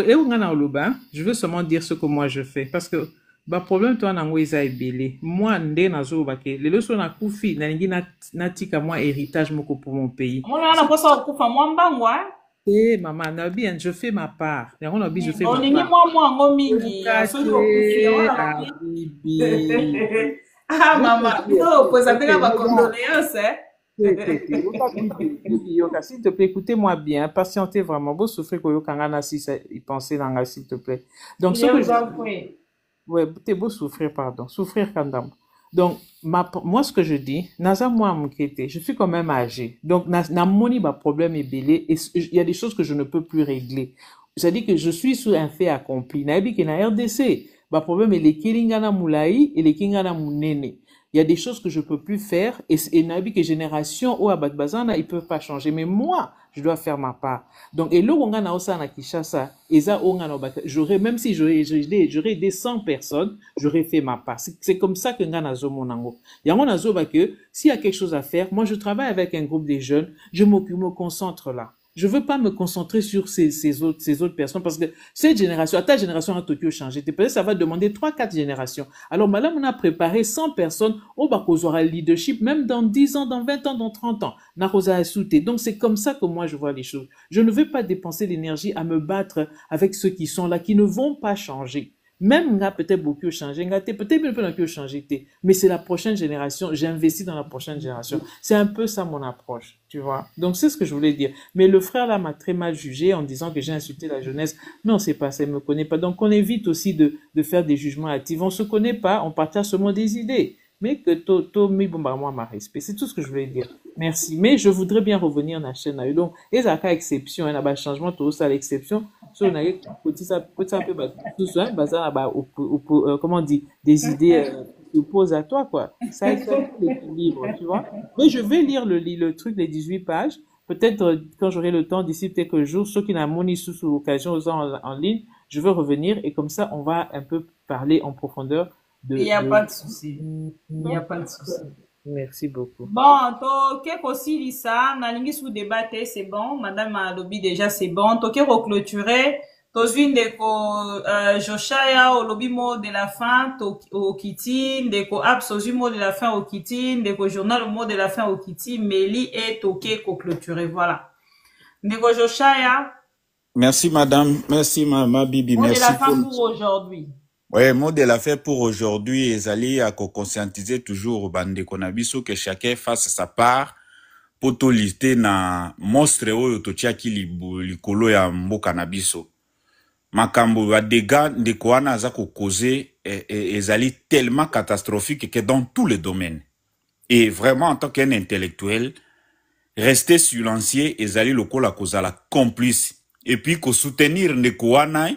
Et on a oloba, je veux seulement dire ce que moi je fais parce que ba problème toi nango eza ebele. Moi ndé nazo ba ke le leso na kufi na lingi na tika moi héritage moko pour mon pays. Moi na posa kufa moi mbango hein. Eh maman, na bien, je fais ma part. Je fais ma part. Moi mingi. Ah, maman, non, vous avez ma condoléance, hein? S'il te plaît, écoutez-moi bien, patientez vraiment. Vous souffrez que vous y pensez dans s'il te plaît. Donc, ce que je... Ouais, t'es beau souffrir, pardon. Souffrir quand même. Donc, moi, ce que je dis, naza moi m'inquiéter, je suis quand même âgé. Donc, na moni ma problème est belé et il y a des choses que je ne peux plus régler. C'est-à-dire que je suis sur un fait accompli. Nabi qui na RDC. Le problème est les Kilingana Moulaï et les Kingana Mounene. Il y a des choses que je ne peux plus faire et Nabi que génération ou Abad Bazana, ils ne peuvent pas changer. Mais moi, je dois faire ma part. Donc, et là, on a aussi na Kishasa, j'aurais, même si j'aurais aidé 100 personnes, j'aurais fait ma part. C'est comme ça que Ngana Zo Monango. Il y a un que s'il y a quelque chose à faire, moi, je travaille avec un groupe de jeunes, je me concentre là. Je veux pas me concentrer sur ces autres personnes parce que cette génération, à ta génération, à Tokyo changé. Peut-être ça va demander 3-4 générations. Alors, madame, on a préparé 100 personnes au Bakozora leadership, même dans 10 ans, dans 20 ans, dans 30 ans. Narosa Asute. Donc, c'est comme ça que moi, je vois les choses. Je ne veux pas dépenser l'énergie à me battre avec ceux qui sont là, qui ne vont pas changer. Même nga peut-être beaucoup changé, peut-être même pas changé, mais c'est la prochaine génération. J'investis dans la prochaine génération. C'est un peu ça mon approche, tu vois. Donc c'est ce que je voulais dire. Mais le frère là m'a très mal jugé en disant que j'ai insulté la jeunesse. Non, c'est pas ça, il me connaît pas. Donc on évite aussi de faire des jugements hâtifs. On se connaît pas, on partage seulement des idées. Mais que moi ma respect. C'est tout ce que je voulais dire. Merci. Mais je voudrais bien revenir dans la chaîne. Donc, et ça a exception, il y a un changement, tout ça, l'exception. So, on a comment on dit, des idées qui opposent à toi, quoi. Ça a été l'équilibre, tu vois. Mais je vais lire le truc, les 18 pages. Peut-être quand j'aurai le temps, d'ici quelques jours, ceux qui n'ont pas sous l'occasion en ligne, je vais revenir et comme ça, on va un peu parler en profondeur. Il n'y a pas de souci. Il n'y a pas de souci. Merci beaucoup. Bon, Toke aussi Lisa, nalingi sous débat, c'est bon. Madame Alobi déjà c'est bon. Toke reclôturer. Tozvin deko Joshaya au lobby mot de la fin au Kitty, deko Abs au mot de la fin au Kitty, deko journal au mot de la fin au Kitty, Meli et Toke clôturer. Voilà. Deko Joshaya. Merci madame, merci ma Bibi, Mot merci de la fin pour aujourd'hui. Ouais, mot de la fin pour aujourd'hui, ezali à conscientiser toujours bande konabiso que chacun fasse sa part pour to lister na monstre oyo totiaki likolo ya mboka na biso. Makambo wa dégâts ndeko wana aza ko causer ezali tellement catastrophique que dans tous les domaines. Et vraiment en tant qu'un intellectuel, rester silencieux ezali lokola kozala complice et puis ko soutenir ndeko wana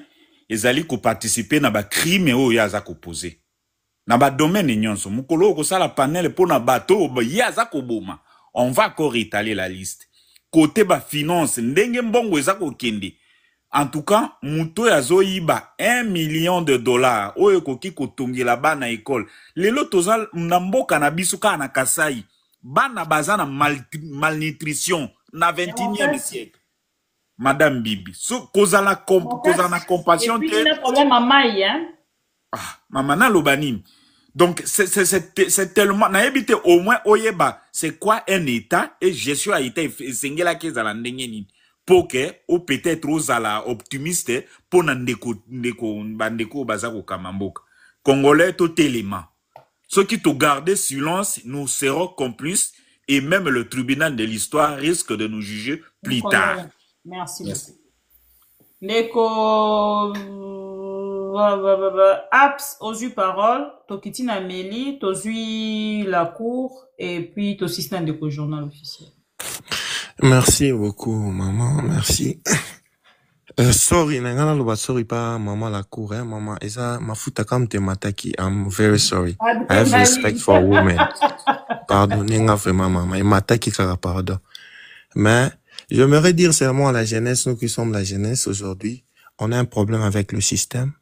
ezali ko participer na ba crime oyo yaza ko poser. Na ba domaine nyonso mukolo ko sala panel pour na bato yaza ko boma. On va encore étaler la liste. Côté ba finance ndenge mbongo eza ko kende. En tout cas, muto ya zoyiba $1 million oyo koki kotongela bana école. Lelo tozal na mboka na biso ka na Kasai. Bana baza na malnutrition na 21e siècle. Madame Bibi, so kozala compassion et puis il y a un problème à maille, hein. Ah, maman na lobanim. Donc c'est tellement na habité au moins oyeba, c'est quoi un état et gestion a été sengela kezala ndenge nini. Pour que ou peut-être ozala optimiste pour na ndeko bandeko bazako kamamboka. Congolais tout élément. Ceux qui te garder silence, nous serons complices et même le tribunal de l'histoire risque de nous juger plus tard. Merci beaucoup. Neko apps aux parole, Tokitine Amélie, Tozui la cour et puis to système de journal officiel. Merci beaucoup, maman. Merci. Sorry, nangana loba sorry pas maman la cour, hein, maman. Esa mafuta kam te mataki. I'm very sorry. I have respect for women. Pardonnez nga vraiment maman. Et mataki kara pardon. Mais j'aimerais dire seulement à la jeunesse, nous qui sommes la jeunesse aujourd'hui, on a un problème avec le système.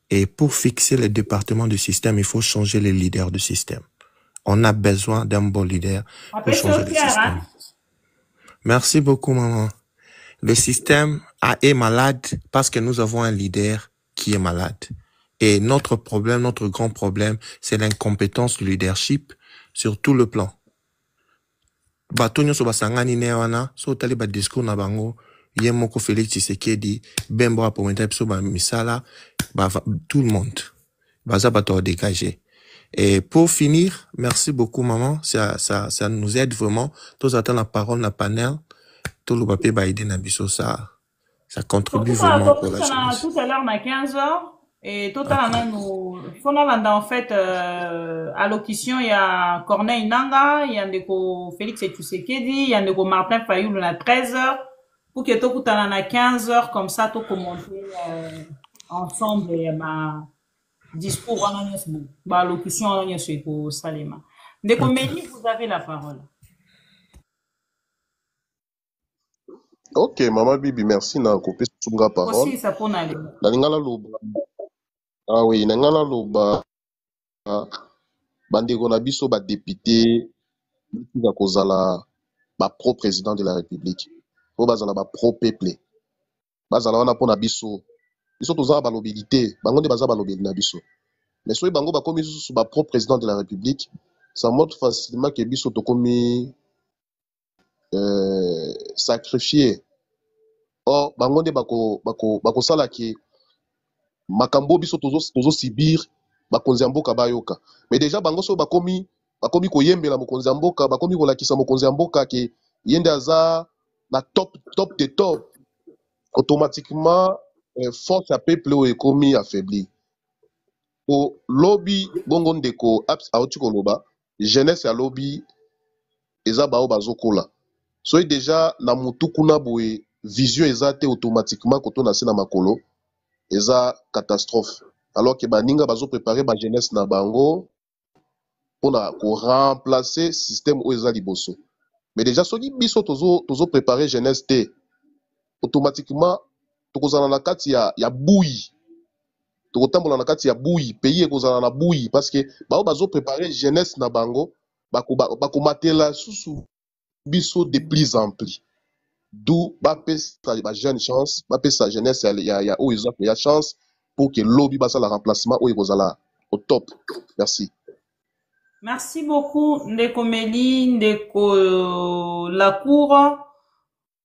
Et pour fixer le département du système, il faut changer les leaders du système. On a besoin d'un bon leader pour changer le système. Merci beaucoup, maman. Le système est malade parce que nous avons un leader qui est malade. Et notre problème, notre grand problème, c'est l'incompétence du leadership sur tout le plan. Batonyo so basangani ne wana so tali ba discours na bango yemoko Félix Tshisekedi bembo apomenta biso ba misala ba tout le monde baza bato dégager. Et pour finir, merci beaucoup maman, ça nous aide vraiment. Tous attendent la parole na panel, tout le papier ba aider na biso ça contribue vraiment pour la jeunesse. Tout à l'heure à 15h et totalement nous fondamentalement en fait allocution il y a Corneille Nanga, il y a ndeko Félix Tshisekedi, il y a ndeko Martin Fayulu à 13h pour que tout à 15h comme ça tout commenter ensemble ma discours en ma allocution en pour Salema. Ndeko Meli, vous avez la parole. Ok, maman Bibi, merci na coupé sunga parole. Aussi ça pour aller. La lingala loba. Ah oui, nangala loba bandeko na biso ba député ba kozala ba pro-président de la République. oyo bazala bapro peuple bazala wana mpona biso toza balobeli te bango nde baza balobeli na biso mais soki bango bakomi lisusu bapro président de la république ça montre facilement ke biso tokomi sacrifié or bango nde bakosala ke makambo biso tozosibir bakonzi ya mboka bayoka mais déjà bango soki bakomi koyembela mokonzi ya mboka bakomi kolakisa mokonzi ya mboka ke ye nde aza na top de top automatiquement force ya peuple oyo ekomi affaibli po lobi bongo ndeko auti koloba jeunesse ya lobi eza bao bazokola soki déjà na mutu kuna boye vision eza te automatiquement koto na se na makolo eza catastrophe alors que baninga bazopréparer ba jeunesse na bango mpona koremplacer système oyo eza liboso mais déjà soki biso tozopréparer jeunesse te automatiquement tokozala na kati ya buyi tokotambola na kati ya buyi pays ekozala na buyi parce que bao bazopréparer jeunesse na bango bakomatela susu biso de plus en plus d'où bapesa bajeune chance bapesa jeunesse ya oyo eza ya chance pour que lobi basala remplacement oyo ekozala au top. Merci. Merci beaucoup Ndeko Meli, Ndeko Lacour.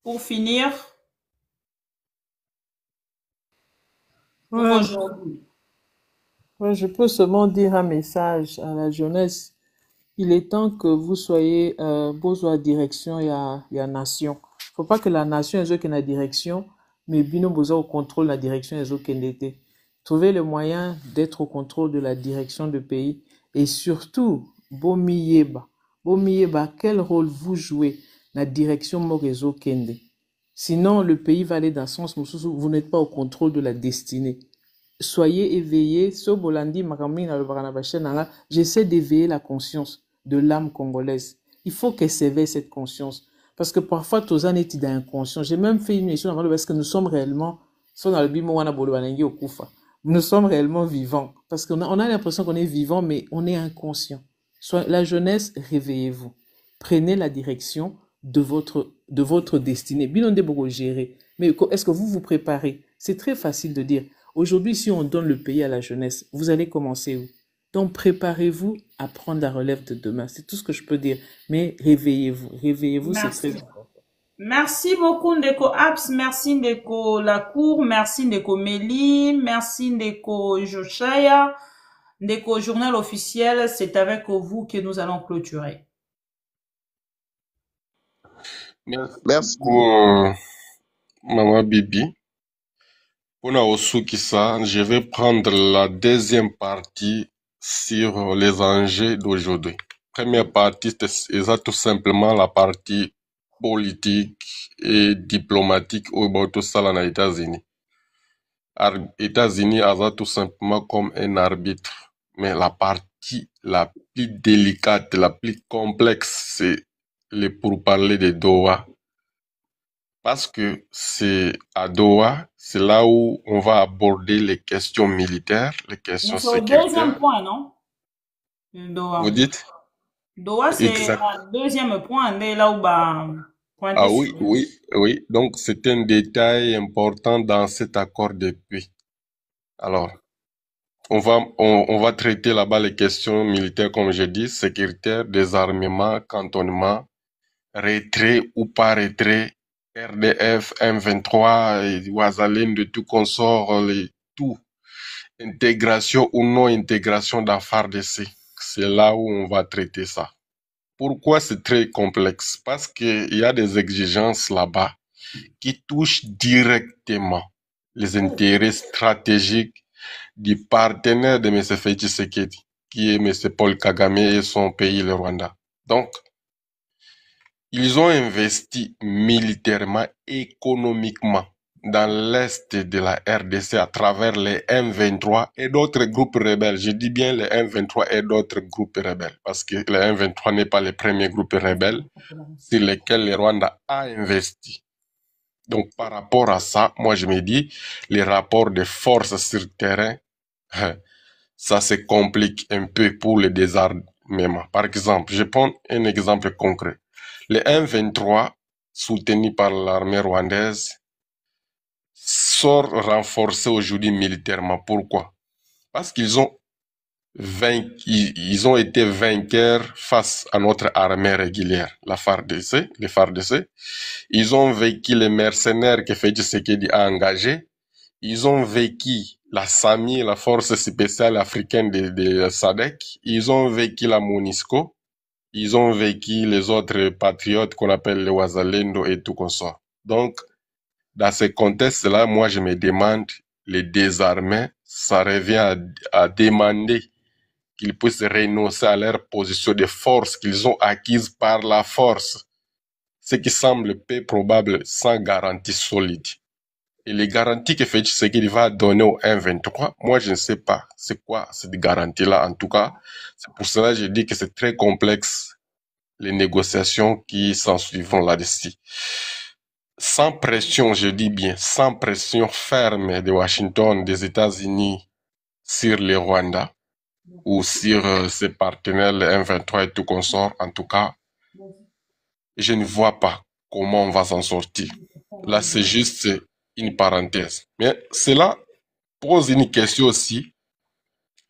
Pour finir, pour aujourd'hui. Ouais, je peux seulement dire un message à la jeunesse. Il est temps que vous soyez besoin de direction et à nation. Faut pas que la nation ait la direction, mais bino besoin au contrôle la direction ait Trouvez le moyen d'être au contrôle de la direction du pays et surtout bomiyeba. Quel rôle vous jouez la direction Morezo Kende. Sinon le pays va aller dans ce sens où vous n'êtes pas au contrôle de la destinée. Soyez éveillés. J'essaie d'éveiller la conscience de l'âme congolaise. Il faut qu'elle s'éveille cette conscience. Parce que parfois, tous en est inconscient. J'ai même fait une émission avant parce que nous sommes réellement, nous sommes réellement vivants. Parce qu'on a l'impression qu'on est vivant, mais on est inconscient. La jeunesse, réveillez-vous. Prenez la direction de votre destinée. Bien, on est beaucoup gérer. Mais est-ce que vous vous préparez? C'est très facile de dire. Aujourd'hui, si on donne le pays à la jeunesse, vous allez commencer où? Donc, préparez-vous à prendre la relève de demain. C'est tout ce que je peux dire. Mais réveillez-vous. Réveillez-vous, c'est très important. Merci beaucoup, Ndeko Abs. Merci, Ndeko Lacour. Merci, Ndeko Meli. Merci, Ndeko Joshaya. Ndeko Journal officiel, c'est avec vous que nous allons clôturer. Merci beaucoup, Maman Bibi. Pour Osukisa, je vais prendre la deuxième partie sur les enjeux d'aujourd'hui. Première partie, c'est tout simplement la partie politique et diplomatique au tout ça aux États-Unis. États-Unis a tout simplement comme un arbitre, mais la partie la plus délicate, la plus complexe, c'est les pourparlers de Doha. Parce que c'est à Doha, c'est là où on va aborder les questions militaires, les questions sécuritaires. C'est le deuxième point, non? Doha. Vous dites? Doha, c'est le deuxième point, là où ah oui. Donc, c'est un détail important dans cet accord de paix. Alors, on va traiter là-bas les questions militaires, comme je dis, sécuritaires, désarmement, cantonnement, retrait ou pas retrait, RDF, M23, Ouazaline, de tout consort, tout. Intégration ou non intégration d'AFARDC. C'est là où on va traiter ça. Pourquoi c'est très complexe? Parce qu'il y a des exigences là-bas qui touchent directement les intérêts stratégiques du partenaire de M. Félix Tshisekedi, qui est M. Paul Kagame et son pays, le Rwanda. Donc, ils ont investi militairement, économiquement dans l'est de la RDC à travers les M23 et d'autres groupes rebelles. Je dis bien les M23 et d'autres groupes rebelles parce que les M23 n'est pas le premier groupe rebelle sur lesquels le Rwanda a investi. Donc par rapport à ça, moi je me dis, les rapports de force sur terrain, ça se complique un peu pour le désarmement. Par exemple, je prends un exemple concret. Les M23 soutenu par l'armée rwandaise, sort renforcé aujourd'hui militairement. Pourquoi? Parce qu'ils ont ils ont été vainqueurs face à notre armée régulière, la FARDC, les FARDC. Ils ont vaincu les mercenaires que Félix Tshisekedi a engagés. Ils ont vaincu la SAMI, la force spéciale africaine de SADC. Ils ont vaincu la MONUSCO. Ils ont vaincu les autres patriotes qu'on appelle les Wazalendo et tout consort. Donc, dans ce contexte-là, moi, je me demande, les désarmés, ça revient à demander qu'ils puissent renoncer à leur position de force qu'ils ont acquise par la force, ce qui semble peu probable sans garantie solide. Et les garanties que Félix Tshisekedi va donner au M23, moi je ne sais pas c'est quoi cette garantie-là. En tout cas, c'est pour cela que je dis que c'est très complexe les négociations qui s'en suivront là-dessus. Sans pression, je dis bien, sans pression ferme de Washington, des États-Unis sur le Rwanda, ou sur ses partenaires, les M23 et tout consort, en tout cas, je ne vois pas comment on va s'en sortir. Là, c'est juste une parenthèse. Mais cela pose une question aussi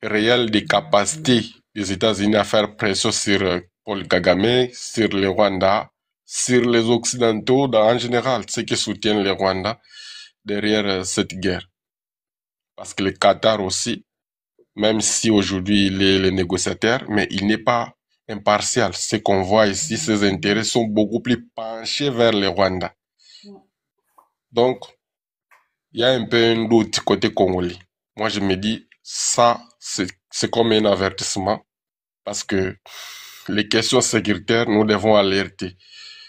réelle des capacités des États-Unis à faire pression sur Paul Kagame, sur le Rwanda, sur les Occidentaux en général, ceux qui soutiennent le Rwanda derrière cette guerre. Parce que le Qatar aussi, même si aujourd'hui il est le négociateur, mais il n'est pas impartial. Ce qu'on voit ici, ses intérêts sont beaucoup plus penchés vers le Rwanda. Donc, il y a un peu un doute côté congolais. Moi, je me dis, ça, c'est comme un avertissement, parce que les questions sécuritaires, nous devons alerter.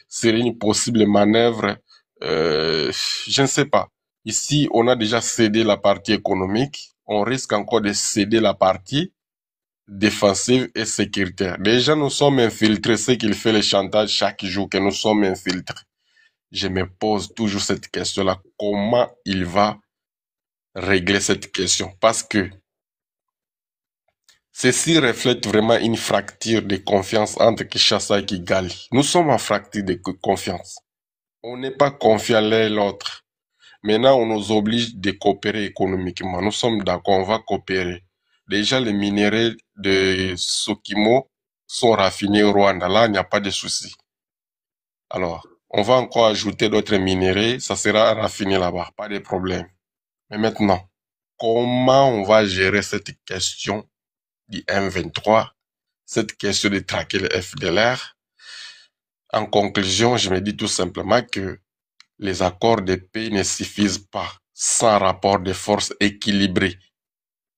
C'est une possible manœuvre, je ne sais pas. Ici, on a déjà cédé la partie économique. On risque encore de céder la partie défensive et sécuritaire. Déjà, nous sommes infiltrés, c'est qu'il fait le chantage chaque jour que nous sommes infiltrés. Je me pose toujours cette question-là. Comment il va régler cette question? Parce que ceci reflète vraiment une fracture de confiance entre Kinshasa et Kigali. Nous sommes en fracture de confiance. On n'est pas confiant l'un et l'autre. Maintenant, on nous oblige de coopérer économiquement. Nous sommes d'accord, on va coopérer. Déjà, les minéraux de Sokimo sont raffinés au Rwanda. Là, il n'y a pas de souci. Alors, on va encore ajouter d'autres minéraux, ça sera raffiné là-bas, pas de problème. Mais maintenant, comment on va gérer cette question du M23, cette question de traquer le FDLR? En conclusion, je me dis tout simplement que les accords de paix ne suffisent pas sans rapport de force équilibré,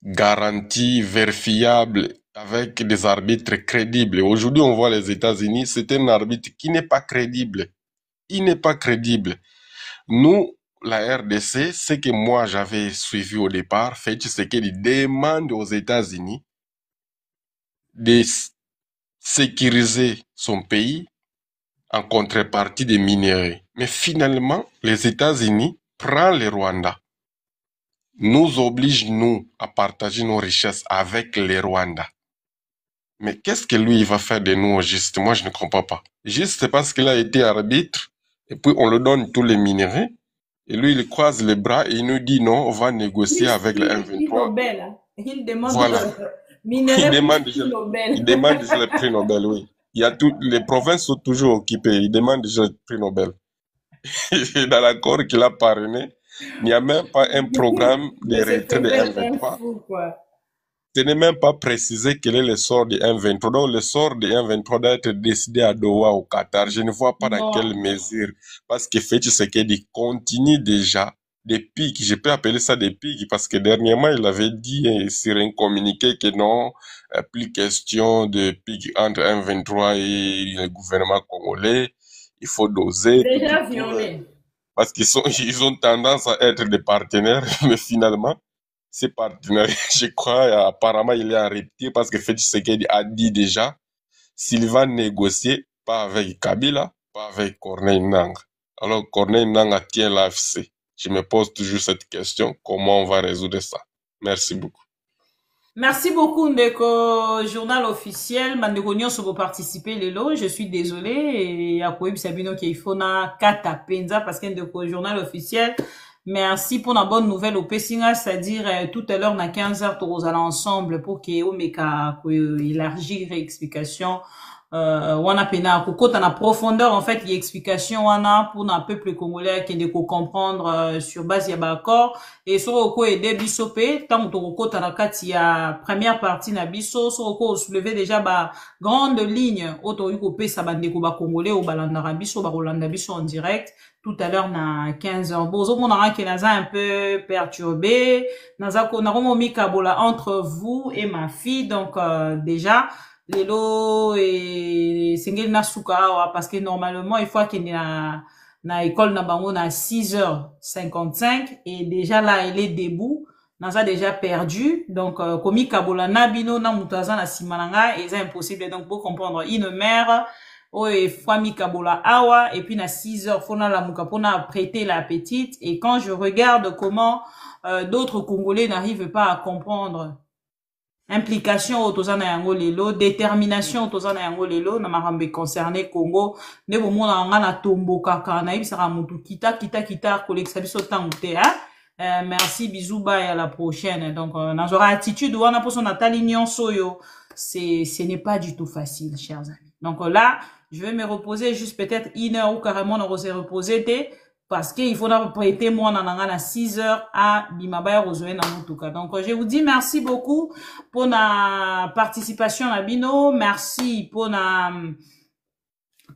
garanti, vérifiable, avec des arbitres crédibles. Aujourd'hui, on voit les États-Unis, c'est un arbitre qui n'est pas crédible. Il n'est pas crédible. Nous, la RDC, ce que moi j'avais suivi au départ, c'est qu'il demande aux États-Unis de sécuriser son pays en contrepartie des minéraux. Mais finalement, les États-Unis prennent le Rwanda, nous obligent, nous, à partager nos richesses avec les Rwandais. Mais qu'est-ce que lui, il va faire de nous au juste? Moi, je ne comprends pas. Juste, c'est parce qu'il a été arbitre, et puis on lui donne tous les minéraux, et lui, il croise les bras, et il nous dit non, on va négocier avec le M23. Il demande Voilà. Il demande déjà le prix Nobel, oui. Il y a les provinces sont toujours occupées. Il demande déjà le prix Nobel. Et dans l'accord qu'il a parrainé, il n'y a même pas un programme de retrait de M23. Ce n'est même pas précisé quel est le sort du M23. Donc le sort du M23 doit être décidé à Doha, au Qatar. Je ne vois pas dans quelle mesure. Parce que Félix Tshisekedi continue déjà des pics. Je peux appeler ça des pics parce que dernièrement, il avait dit sur un communiqué que non, plus question de pics entre M23 et le gouvernement congolais. Il faut doser. Déjà violé. Parce ils ont tendance à être des partenaires, mais finalement, ces partenaires, je crois, apparemment, il est arrêté parce que Félix Tshisekedi a dit déjà, s'il va négocier, pas avec Kabila, pas avec Corneille Nangaa. Alors, Corneille Nangaa tient l'AFC. Je me pose toujours cette question, comment on va résoudre ça? Merci beaucoup. Merci beaucoup, Ndeko, journal officiel. Mandeko nyonso pour participer lelo. Je suis désolée. Et à quoi Sabino qui faut na kata penza parce que Ndeko journal officiel. Merci pour la bonne nouvelle au Pessinga, c'est-à-dire tout à l'heure, na 15h, tous allons ensemble pour qu'il y ait élargir explication. Wana pena kokota na profondeur en fait l'explication wana pour un peuple congolais qui ne comprendre sur base ya accord et sur ko aider biso pe tant to kokota na kati ya première partie na biso sur ko soulever déjà ba grande ligne auto yuko pesa bandeko ba congolais au balanda biso ba rolanda biso en direct tout à l'heure na 15h bozo monara que naza un peu perturbé naza ko na romomi kabola entre vous et ma fille donc déjà lelo et singeli na suka parce que normalement il faut qu'il y a na école na bango na 6h55 et déjà là il est debout naza déjà perdu donc komi kabola na bino na mutaza na simananga et c'est impossible donc pour comprendre une mère et famille kabola awa et puis na 6h fona la muka pona prêter la petite et quand je regarde comment d'autres Congolais n'arrivent pas à comprendre implication autozana yango lelo, détermination autozana yango lelo, na marambe concerné Congo, ne bo mona nga na tombo kaka, na ibisaka mutu kita, koleksa biso tangute, hein? Merci, bisous, bye, à la prochaine. Donc, nazora attitude, wana poso natali nyonso yo, ce n'est pas du tout facile, chers amis. Donc là, je vais me reposer juste peut-être 1 heure ou carrément on va se reposer, parce qu'il faudra prêter moi à 6 heures à Bimabaya Rozoé na Mutuka. Donc, je vous dis merci beaucoup pour la participation à Bino. Merci pour la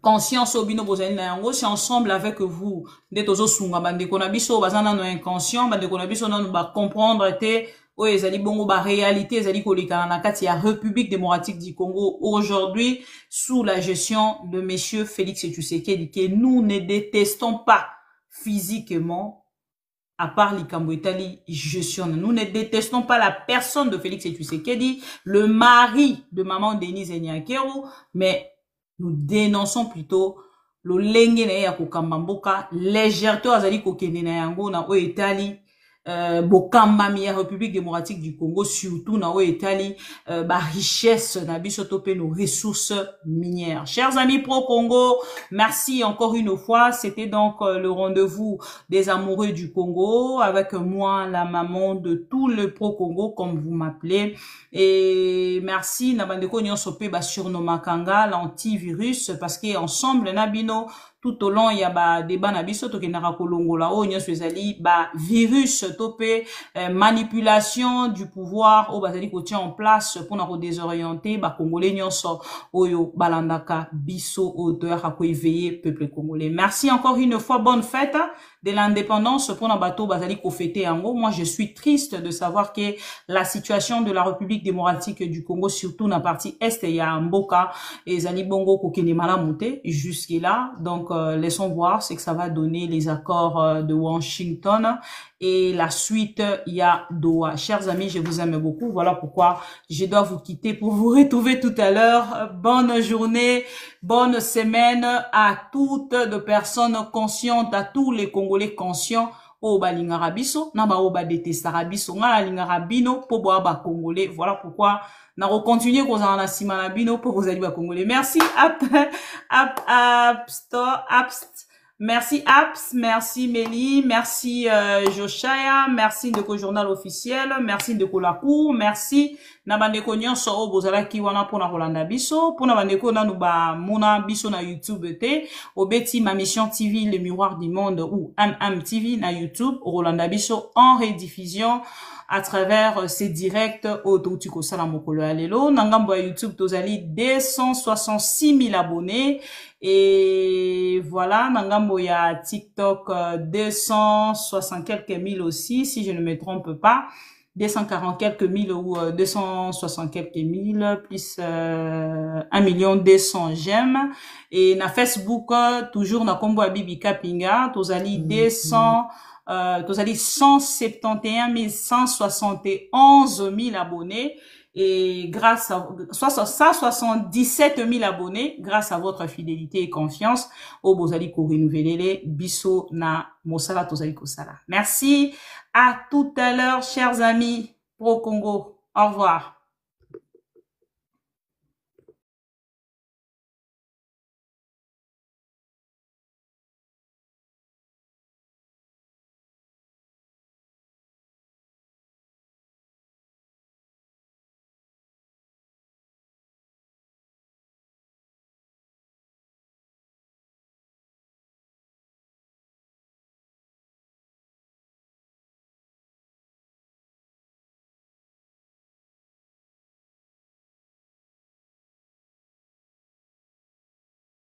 conscience au Bino Bozani na yango. C'est ensemble avec vous. Des tozo sunga bande konabiso bazana no inconscient bande konabiso na nous ba comprendre te o ezali bongo ba réalité ezali koleka na kati ya République démocratique du Congo aujourd'hui sous la gestion de monsieur Félix Tshisekedi que nous ne détestons pas physiquement, à part Likambo Etali gestion. Nous ne détestons pas la personne de Félix Tshisekedi, le mari de maman Denise Nyakero, mais nous dénonçons plutôt le lenge na ya kokambamboka, légèreté azali kokende na yango na o Etali, bokambami ya République démocratique du Congo, surtout na o Etali, ba richesse na biso topé nos ressources minières. Chers amis pro-Congo, merci encore une fois. C'était donc le rendez-vous des amoureux du Congo avec moi, la maman de tout le pro-Congo, comme vous m'appelez. Et merci, Nabandeko Nyonsopé, ba surnomakanga, l'antivirus, parce qu'ensemble, Nabino, tout au long, il y a ba débat na biso to kenara kolongola o nyonso ezali ba virus topé manipulation du pouvoir au bazali ko tient en place pour na ko désorienter ba congolais nyonso oyo balandaka biso auteur a ko éveiller peuple congolais. Merci encore une fois, bonne fête de l'indépendance pour na bato bazali ko fêter yango. Moi je suis triste de savoir que la situation de la République démocratique du Congo surtout na partie est ya mboka ezali bongo ko kene malamu te jusque là. Donc laissons voir ce que ça va donner les accords de Washington et la suite il y a Doha. Chers amis, je vous aime beaucoup. Voilà pourquoi je dois vous quitter pour vous retrouver tout à l'heure. Bonne journée, bonne semaine à toutes les personnes conscientes, à tous les Congolais conscients. O balingara biso, na ba o ba detestara biso, nga lingara bino po bo ba Congolais. Voilà pourquoi na recontinuer ko za na sima na bino po ko za ba Congolais. Merci merci Apps, merci Mélie, merci Joshaya, merci Ndeko Journal Officiel, merci Ndeko La Cour, merci Nabandeko Nyonso o bozala ki wana pona Rolanda biso, pona bandeko na nuba mona biso na YouTube te, obeti ma mission TV Le Miroir du Monde ou TV na YouTube, Rolanda biso en rediffusion à travers ces directs au Toutiko Salamokolo Alelo. Nangambo YouTube tozali 266 000 abonnés. Et voilà, Nangambo ya TikTok 260 quelques mille aussi, si je ne me trompe pas. 240 quelques mille ou 260 quelques mille, plus 1 200 000 j'aime. Et na Facebook, toujours na Kombo Bibi Kapinga, tozali 171 171 000 abonnés et grâce à 177 000 abonnés grâce à votre fidélité et confiance au bozali ko renouveler biso na mosala tozali ko sala. Merci à tout à l'heure chers amis pro Congo. Au revoir.